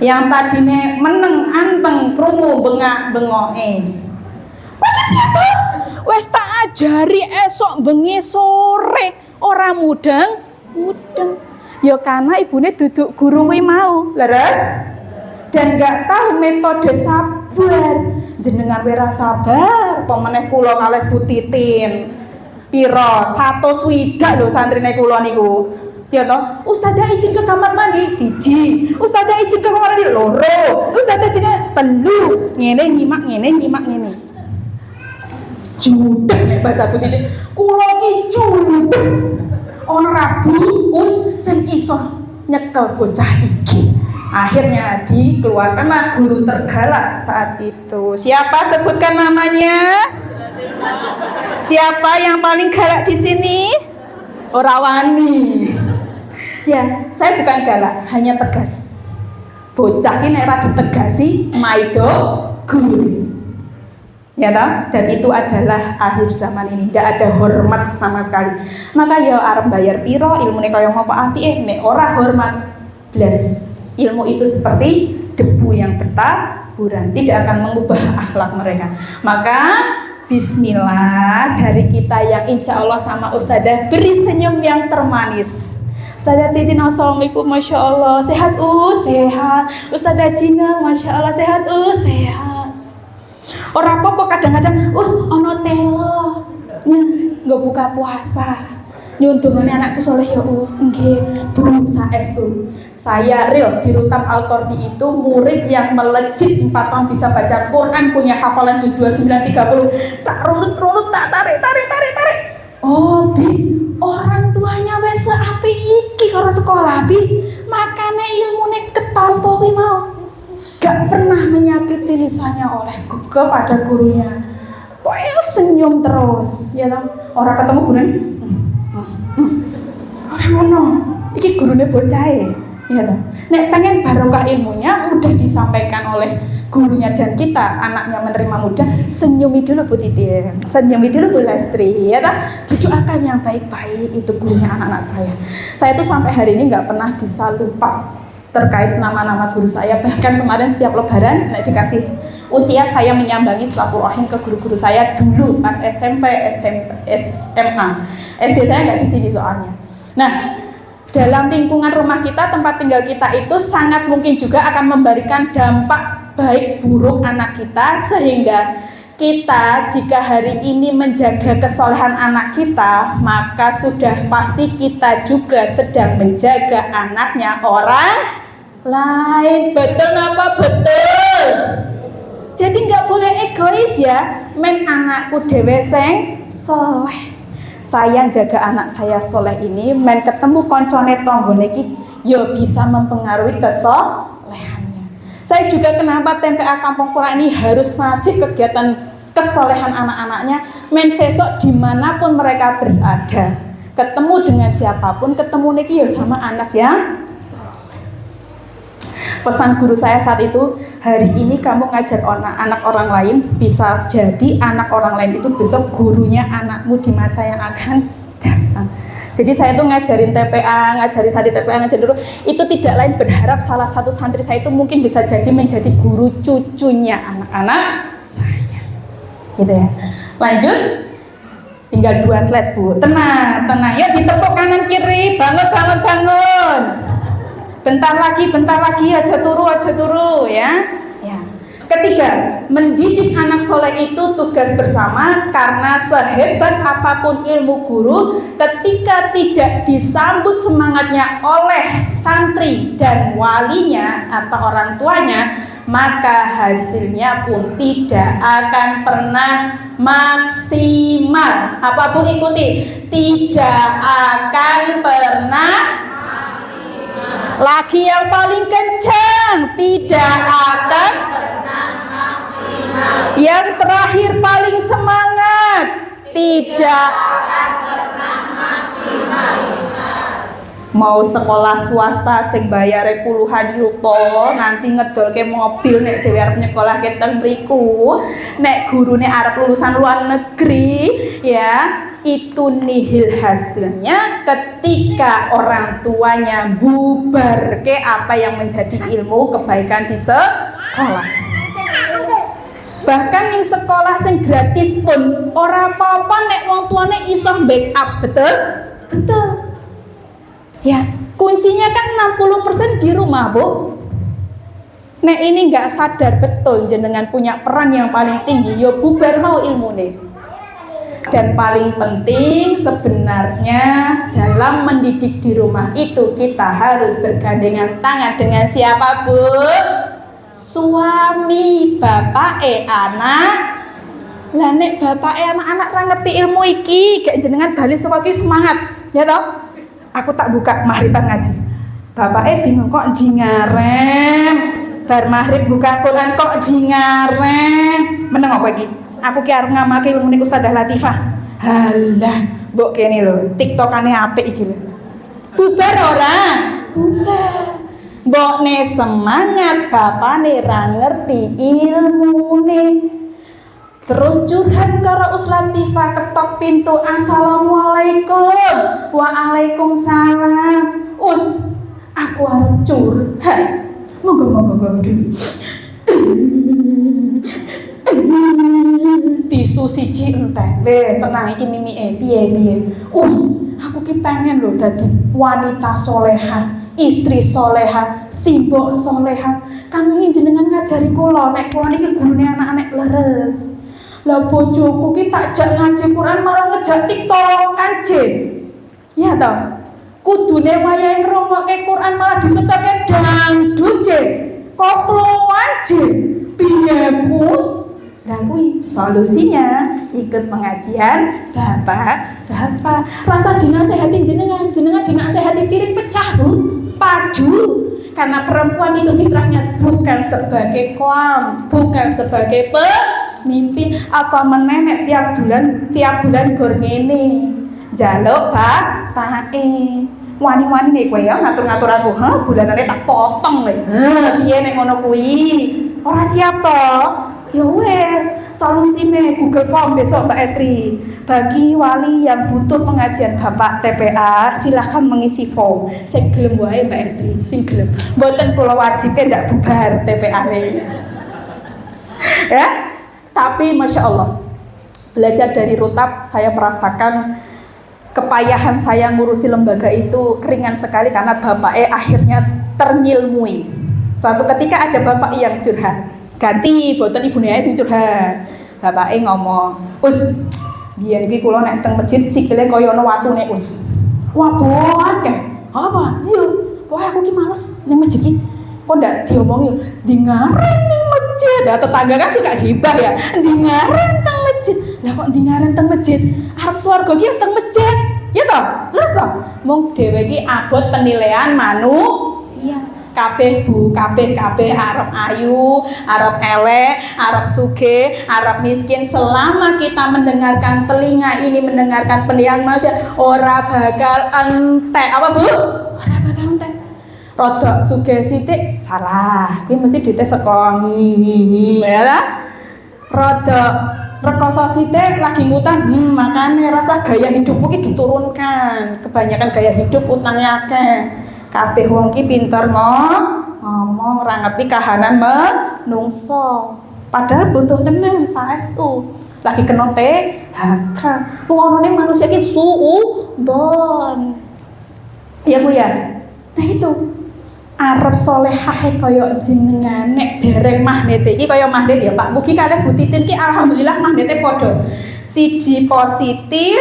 Yang tadinya meneng anteng krungu bengak-bengoke. Wes tak ajari esok bengi sore ora mudeng. Ya karena ibunya duduk guru kuwi mau, leres? Dan nggak tahu metode sabar. Jenengan wira sabar, pemeneh kula kalih Bu Titin. Piro? 120 lho santrine kula niku. Ya toh, Ustazah izin ke kamar mandi, 1. Ustazah izin ke kamar mandi, 2. Ustazah izin 3. Ngene nyimak ngene. Judek nek bahasa Butiti. Kula ki judek. Ana Rabu sing iso nyekel bocah iki. Akhirnya dikeluarkanlah guru tergalak saat itu. Siapa sebutkan namanya? Siapa yang paling galak di sini? Ora wani. Ya, saya bukan galak, hanya tegas. Bocah ki nek ra ditegasi maido guru. Ya toh? Dan itu adalah akhir zaman ini. Tidak ada hormat sama sekali. Maka ya arep bayar piro, ilmune kaya ngopo apike, nek ora hormat blas. Ilmu itu seperti debu yang bertaburan, tidak akan mengubah akhlak mereka. Maka bismillah dari kita yang insya Allah sama Ustazah beri senyum yang termanis. Ustazah Titin, assalamualaikum, masya Allah, sehat sehat. Ustazah Jina, masya Allah, sehat sehat. Orang apa kadang-kadang ono telo, nggak buka puasa. Nyuntungane anakku soleh ya nggih, Bu saestu. Saya real di Rutam Al-Qarni itu murid yang melejit 4 tahun bisa baca Quran, punya hafalan juz 29 30. Tak runut tak tarik. Oh, Bi, orang tuanya wis seapi iki karo sekolah, Bi. Makane ilmune ketampa wi mau. Gak pernah menyakiti lisannya olehku kepada gurunya. Pokoknya senyum terus, ya toh. Orang ketemu gurunya orang ngono, iki gurune bocahe, ya toh. Nek pengen barokah ilmunya mudah disampaikan oleh gurunya dan kita anaknya menerima mudah, senyumi dulu Bu Titin, senyumi dulu Bu Lestri, ya toh. Didoakan yang baik-baik, itu gurunya anak-anak saya. Saya tuh sampai hari ini nggak pernah bisa lupa terkait nama-nama guru saya. Bahkan kemarin setiap lebaran nek dikasih usia saya menyambangi silaturahim ke guru-guru saya dulu pas SMP, SMA. SD saya nggak di sini soalnya. Nah, dalam lingkungan rumah kita, tempat tinggal kita itu sangat mungkin juga akan memberikan dampak baik buruk anak kita, sehingga kita jika hari ini menjaga kesolehan anak kita, maka sudah pasti kita juga sedang menjaga anaknya orang lain. Betul apa betul? Jadi nggak boleh egois ya, men anakku dewe sing soleh. Saya jaga anak saya soleh ini, men ketemu koncone tonggone iki ya bisa mempengaruhi kesolehannya. Saya juga kenapa TMPA Kampung Kura ini harus masih kegiatan kesolehan anak-anaknya, men sesok dimanapun mereka berada, ketemu dengan siapapun, ketemu niki ya sama anak yang soleh. Pesan guru saya saat itu, hari ini kamu ngajar anak orang lain, bisa jadi anak orang lain itu besok gurunya anakmu di masa yang akan datang. Jadi saya tuh ngajarin TPA, ngajarin dulu, itu tidak lain berharap salah satu santri saya itu mungkin bisa jadi menjadi guru cucunya anak-anak saya. Gitu ya. Lanjut, tinggal 2 slide Bu. Tenang, yuk ditepuk kanan kiri, bangun. Bentar lagi, aja turu ya. Ketiga, mendidik anak soleh itu tugas bersama, karena sehebat apapun ilmu guru, ketika tidak disambut semangatnya oleh santri dan walinya atau orang tuanya, maka hasilnya pun tidak akan pernah maksimal. Apa Bu ikuti? Tidak akan pernah maksimal. Lagi yang paling kencang, tidak akan pernah maksimal. Yang terakhir paling semangat, tidak akan pernah maksimal. Mau sekolah swasta sing bayare puluhan yuto, nanti ngedolke mobil nek dhewe arep nyekolahke teng mriku, nek gurune arep lulusan luar negeri ya, itu nihil hasilnya ketika orang tuanya bubarke apa yang menjadi ilmu kebaikan di sekolah. Bahkan ning sekolah sing gratis pun ora apa-apa nek wong tuane iso backup, betul? Betul. Ya, kuncinya kan 60% di rumah, Bu. Nek ini nggak sadar betul jenengan punya peran yang paling tinggi, yo bubar mau ilmune. dan paling penting sebenarnya dalam mendidik di rumah itu kita harus bergandengan tangan dengan siapa, Bu? Suami, bapak, anak. Lah nek bapak anak-anak ra ngerti ilmu iki, gek jenengan bali saka iki semangat, ya toh? Aku tak buka mahrifan ngaji. Bapak bingung kok jingarem. Bar maghrib buka Quran kok jingarem. Meneng apa iki? Aku ki arep ngamalke ilmune Ustazah Latifah. Halah, mbok kene lho, TikTokane apik iki lho. Bubar ora? Bubar. Mbokne semangat, bapane ra ngerti ilmune. Terus curhat karo Latifah, ketok pintu, assalamualaikum. Waalaikumsalam. Aku arep curhat. Monggo tisu siji entek. Wes tenang iki mimike piye. Aku ki pengen lho dadi wanita solehah, istri solehah, simbok solehah. Kang jenengan ngajari kula, nek kula niki gurune anak-anak leres. Lah bojoku ki tak jak ngaji Quran malah ngejak TikTokan je. Ya toh? Kudune wayahe ngrungokke Quran malah diseteke dangdut je. Koploan je. Piye, Bos? Nah kuwi solusinya ikut pengajian bapak. Rasa dinasehati jenengan dinasehati piring pecah, Bu. Padu. Karena perempuan itu fitrahnya bukan sebagai kaum, bukan sebagai pemimpin. Apa menenek tiap bulan gor ngene. Jaluk bapake. Wani-wani nek kowe ya ngatur-ngatur aku, bulanane tak potong lho. Piye nek ngono kuwi? Ora siap to? Ya wes, solusine Google Form besok Mbak Etri. Bagi wali yang butuh pengajian Bapak TPA, silahkan mengisi form. Sing gelem wae Mbak Etri, sing gelem. Mboten kula wajibe ndak bubar TPA-ne. Ya, tapi Masya Allah, belajar dari Rutab saya merasakan kepayahan saya ngurusi lembaga itu ringan sekali karena bapaknya akhirnya terngilmui. Suatu ketika ada bapak yang curhat, ganti boten ibune ae sing curhat. Bapake ngomong, biyen iki kula nek teng masjid sikile kaya ana watune, Wah, bot kan. Apa? Iya. Wah, aku ki males ning masjid iki. Kok ndak diomongi dingaren ning masjid. Lah tetangga kan suka hibah ya. Dingaren teng masjid. Lah kok dingaren teng masjid? Arep swarga ki teng masjid. Ya toh? Terus toh, mung dhewe iki abot penilaian manusia. Kabeh Bu, kabeh arep ayu, arep elek, arep sugih, arep miskin. Selama kita mendengarkan telinga ini mendengarkan penilaian manusia, ora bakal entek. Apa Bu? Ora bakal entek. Rodok sugih sithik salah. Kuwi mesti dites saka ya ta? Rodok rekoso sithik lagi ngutang, makane rasa gaya hidupmu ki diturunkan. Kebanyakan gaya hidup utangnya akeh. Kabeh wong ki pinter ngomong ora ngerti kahanan menungso. Padahal butuh tenan saestu. Lagi kena PHK. Wong ana manusia ki suudon. Ya Bu ya. Nah itu arep solehah kaya jenengan nek dereng magnete iki kaya magnet ya Pak. Mugi kalih Bu Titin ki alhamdulillah magnete padha. Siji positif,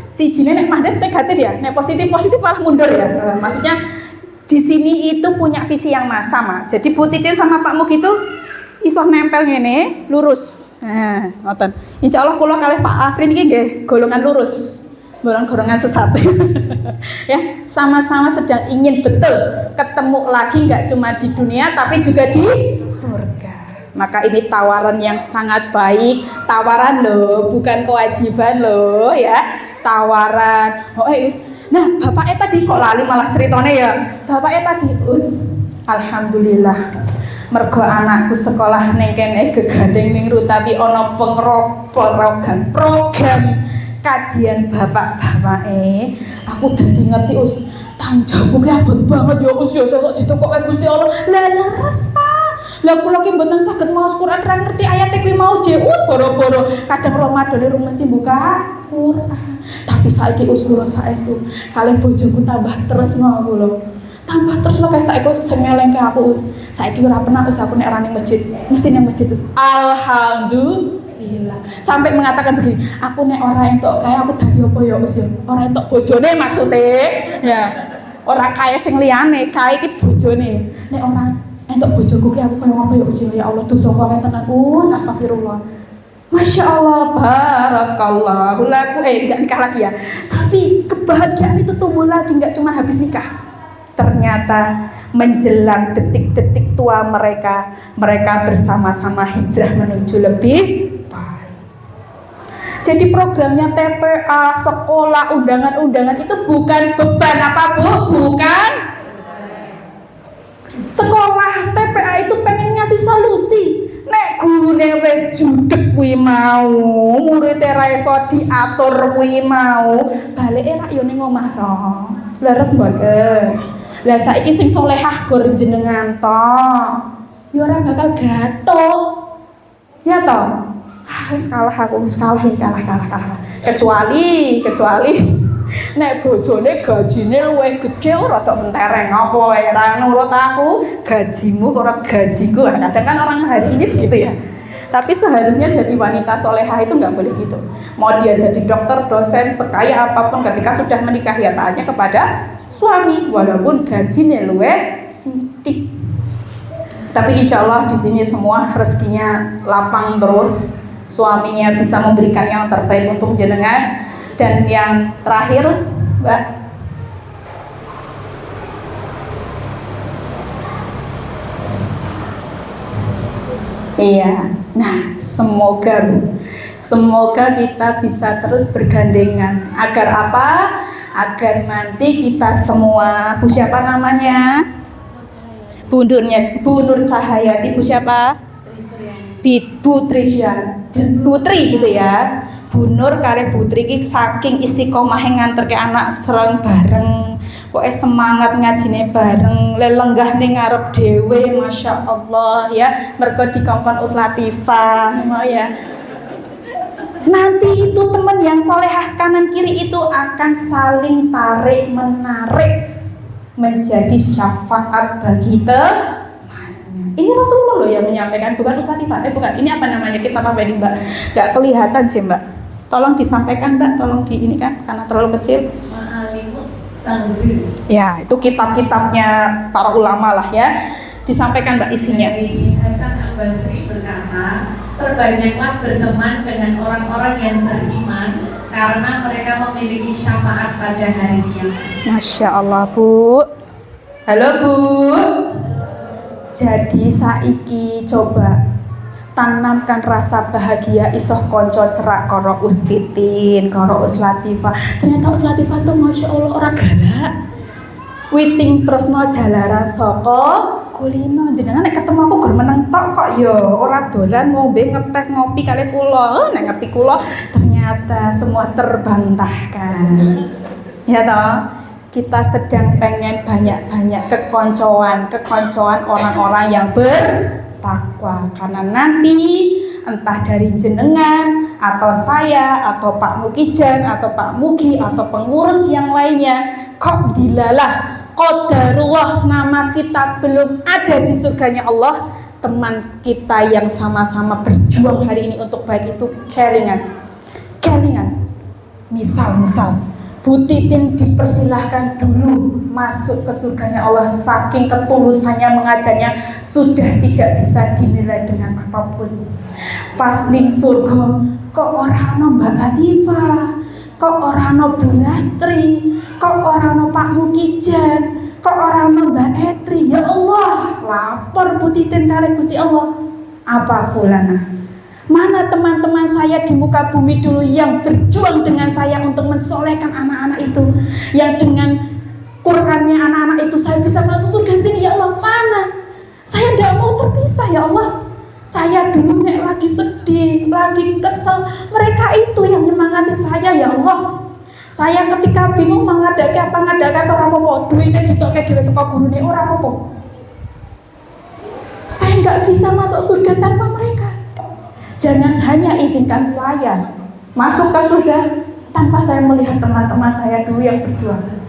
sijine nek magnet negatif ya. Nek positif malah mundur ya. Maksudnya di sini itu punya visi yang sama. Jadi Bu Titin sama Pak Mugi itu iso nempel ngene, lurus. Nah, ngoten. Insyaallah kula kalih Pak Afrin iki nggih golongan lurus. Golongan sesat. Ya, sama-sama sedang ingin betul ketemu lagi nggak cuma di dunia tapi juga di surga. Maka ini tawaran yang sangat baik, tawaran loh, bukan kewajiban loh ya. Tawaran. Nah, bapaknya tadi kok lali malah ceritanya ya. Bapaknya tadi, alhamdulillah. Mergo anakku sekolah ning kene gegandeng ning Rutabi ana program kajian bapak-bapake. Aku dadi ngerti tanggung jawabku ki abot banget ya ya sok ditokokke Gusti Allah. Lah leres Pak. Lah kula ki mboten saged maos Quran ra ngerti ayate kuwi mau je boro-boro. Kadang Ramadan rum mesti buka Quran. Tapi saiki kula saestu kalih bojoku tambah tresno kula. Tambah tresno kae saiki sing ngelengke aku Saiki ora pernah aku nek ra ning masjid, mesti ning masjid. Alhamdulillah. Alhamdulillah. Sampai mengatakan begini, aku nek orang entuk kaya aku dadi apa ya Us ya? Ora entuk bojone maksudnya. Ya. Ora kaya sing liyane, kaya iki bojone. Nek orang entuk bojoku ki aku kaya apa ya Us ya Allah dosa kok tenan. Astagfirullah. Masya Allah, barakallahu laku. Enggak nikah lagi ya. Tapi kebahagiaan itu tumbuh lagi, enggak cuma habis nikah. Ternyata menjelang detik-detik tua mereka bersama-sama hijrah menuju lebih baik. Jadi programnya TPA, sekolah, undangan-undangan itu bukan beban apa Bu? Bukan. Sekolah TPA itu pengen ngasih solusi. Nek gurune wis judeg kuwi mau, murid ra iso diatur kuwi mau, balike rak yo ning omah to. Leres mboten. Lah saiki sing solehah gur jenengan to. Ya ora bakal gathuk. Ya to. Wis kalah aku, wis kalah. Kecuali nek bojone gajine luwih gedhe ora tok mentereng apa wae ra nurut aku, gajimu ora gajiku. Kadang kan orang hari ini begitu ya. Tapi seharusnya jadi wanita solehah itu nggak boleh gitu. Mau dia jadi dokter, dosen, sekaya apapun ketika sudah menikah ya taatnya kepada suami walaupun gajinya luwih sithik. Tapi insya Allah di sini semua rezekinya lapang terus, suaminya bisa memberikan yang terbaik untuk jenengan. Dan yang terakhir, Mbak, iya. Nah, semoga kita bisa terus bergandengan. Agar apa? Agar nanti kita semua, Bu siapa namanya? Bu Nur Cahayati, Bu siapa? Bu Putri gitu ya. Bu Nur kare Putri iki saking istiqomahe nganterke anak sereng bareng. Pokoke semangat ngajine bareng, lelenggah ning ngarep dhewe, Masya Allah ya. Mergo dikongkon Us Latifah ya. Nanti itu teman yang solehah kanan kiri itu akan saling tarik menarik menjadi syafaat bagi temannya. Ini Rasulullah loh yang menyampaikan, bukan Us Latifah. Bukan. Ini apa namanya? Kitab apa ini, Mbak? Gak kelihatan sih, Mbak. Tolong disampaikan Mbak, tolong di ini kan karena terlalu kecil. Ma'alimut Tanzil. Ya, itu kitab-kitabnya para ulama lah ya. Disampaikan Mbak isinya. Dari Hasan Al-Basri berkata, perbanyaklah berteman dengan orang-orang yang beriman karena mereka memiliki syafaat pada hari kiamat. Masya Allah Bu. Halo Bu. Jadi saiki coba tanamkan rasa bahagia isoh konco cerak karo Us Titin, karo Us Latifah. Ternyata Us Latifah tuh Masya Allah orang galak. Witing tresno jalaran saka kulino. Jenengan nek ketemu aku gur meneng tok kok ya ora dolan ngombe ngeteh ngopi kali kula. Nek ngerti kula ternyata semua terbantahkan. Ya toh? Kita sedang pengen banyak-banyak kekoncoan orang-orang yang takwa, karena nanti entah dari jenengan atau saya atau Pak Mukijan atau Pak Mugi atau pengurus yang lainnya kok dilalah qadarullah nama kita belum ada di surganya Allah, teman kita yang sama-sama berjuang hari ini untuk baik itu kelingan misal Bu Titin dipersilahkan dulu masuk ke surganya Allah, saking ketulusannya mengajarnya sudah tidak bisa dinilai dengan apapun. Pas ning surga kok ora ana Mbak Latifah, kok ora ana Bu Lastri, kok ora ana Pak Mukijan, kok ora ana Mbak Etri. Ya Allah, lapor Bu Titin kali Gusti Allah. Apa fulana? Mana teman-teman saya di muka bumi dulu yang berjuang dengan saya untuk mensolehkan anak-anak itu, yang dengan Qurannya anak-anak itu saya bisa masuk surga sini. Ya Allah, mana? Saya tidak mau terpisah ya Allah. Saya dulu nek lagi sedih, lagi kesel, mereka itu yang menyemangati saya ya Allah. Saya ketika bingung mengadake apa ora apa-apa, duitnya ditoke dhewe saka gurune ora apa-apa. Saya nggak bisa masuk surga tanpa mereka. Jangan hanya izinkan saya masuk ke surga tanpa saya melihat teman-teman saya dulu yang berjuang.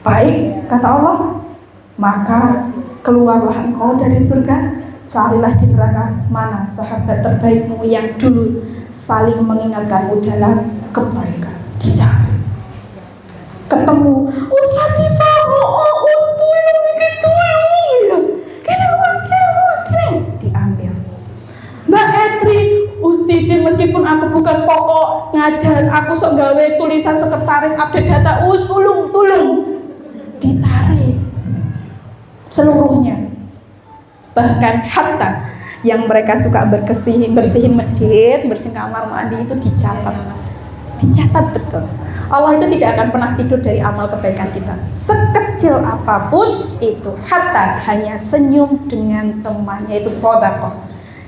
Baik, kata Allah, maka keluarlah engkau dari surga carilah di belakang mana sahabat terbaikmu yang dulu saling mengingatkanmu dalam kebaikan. Dicari, ketemu Latifah, tolong gitu ya, kini diambil. Mbak Etri, Titin, meskipun aku bukan pokok ngajar, aku sok gawe tulisan sekretaris update data, tolong ditarik seluruhnya. Bahkan hatta yang mereka suka bersihin masjid, bersihin kamar mandi itu dicatat betul. Allah itu tidak akan pernah tidur dari amal kebaikan kita, sekecil apapun itu. Hatta hanya senyum dengan temannya itu sedekah,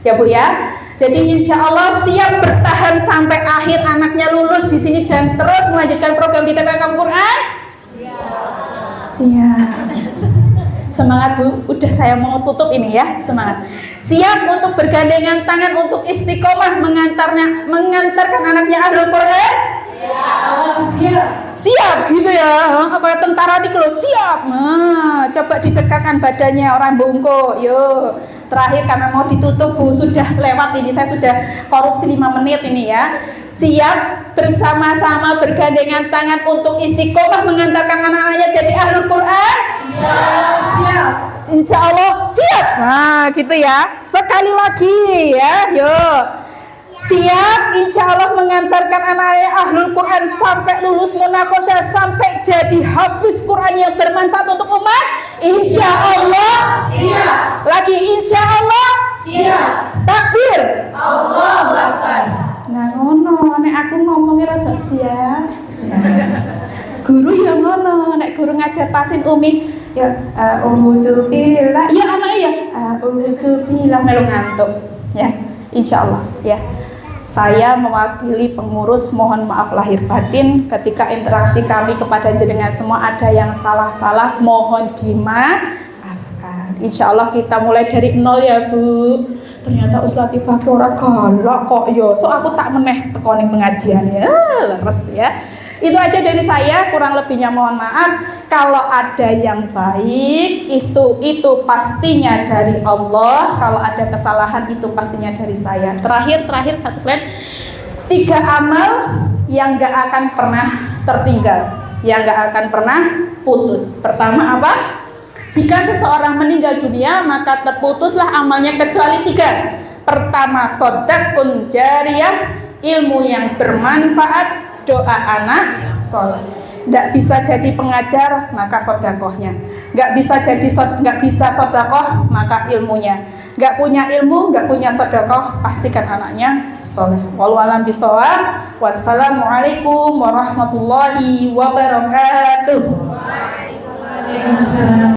ya Bu ya. Jadi insya Allah siap bertahan sampai akhir anaknya lulus di sini dan terus melanjutkan program di TPA Quran. Siap. Semangat Bu, udah saya mau tutup ini ya, semangat. Siap untuk bergandengan tangan untuk istiqomah mengantarkan anaknya Ahlul Quran? Siap gitu ya, kayak tentara di kalau siap. Nah, coba ditegakkan badannya orang bungkuk, yuk. Terakhir karena mau ditutup Bu, sudah lewat ini, saya sudah korupsi 5 menit ini ya. Siap bersama-sama bergandengan tangan untuk istiqomah mengantarkan anak-anaknya jadi Ahlul Quran? Siap. Insya Allah siap. Nah gitu ya. Sekali lagi ya, yuk. Siap insya Allah mengantarkan anak-anaknya Ahlul Quran sampai lulus munaqasyah, sampai jadi hafiz Quran yang bermanfaat untuk umat. Insya Allah siap. Lagi insya Allah siap. Takbir Allahu Akbar. Nah ngono, nek aku ngomongnya rada siap. Guru ya ngono, nek guru ngajar tasin umi ya ujubillah, ya anak ya ujubillah melu ngantuk ya, insya Allah ya. Saya mewakili pengurus mohon maaf lahir batin ketika interaksi kami kepada jenengan semua ada yang salah-salah mohon dimaafkan. Insya Allah kita mulai dari nol ya Bu. Ternyata Latifah ki ora galak kok yo. So aku tak meneh tekoning pengajian ya, leres ya. Itu aja dari saya, kurang lebihnya mohon maaf. Kalau ada yang baik itu pastinya dari Allah. Kalau ada kesalahan itu pastinya dari saya. Terakhir satu slide. 3 amal yang gak akan pernah tertinggal, yang gak akan pernah putus. Pertama apa? Jika seseorang meninggal dunia maka terputuslah amalnya kecuali 3. Pertama, shadaqah jariyah, ilmu yang bermanfaat, doa anak soleh. Nggak bisa jadi pengajar maka sedekahnya, nggak bisa sedekah maka ilmunya, nggak punya ilmu, nggak punya sedekah, pastikan anaknya soleh. Wallahu a'lam bishawab. Wassalamualaikum warahmatullahi wabarakatuh. Waalaikumsalam.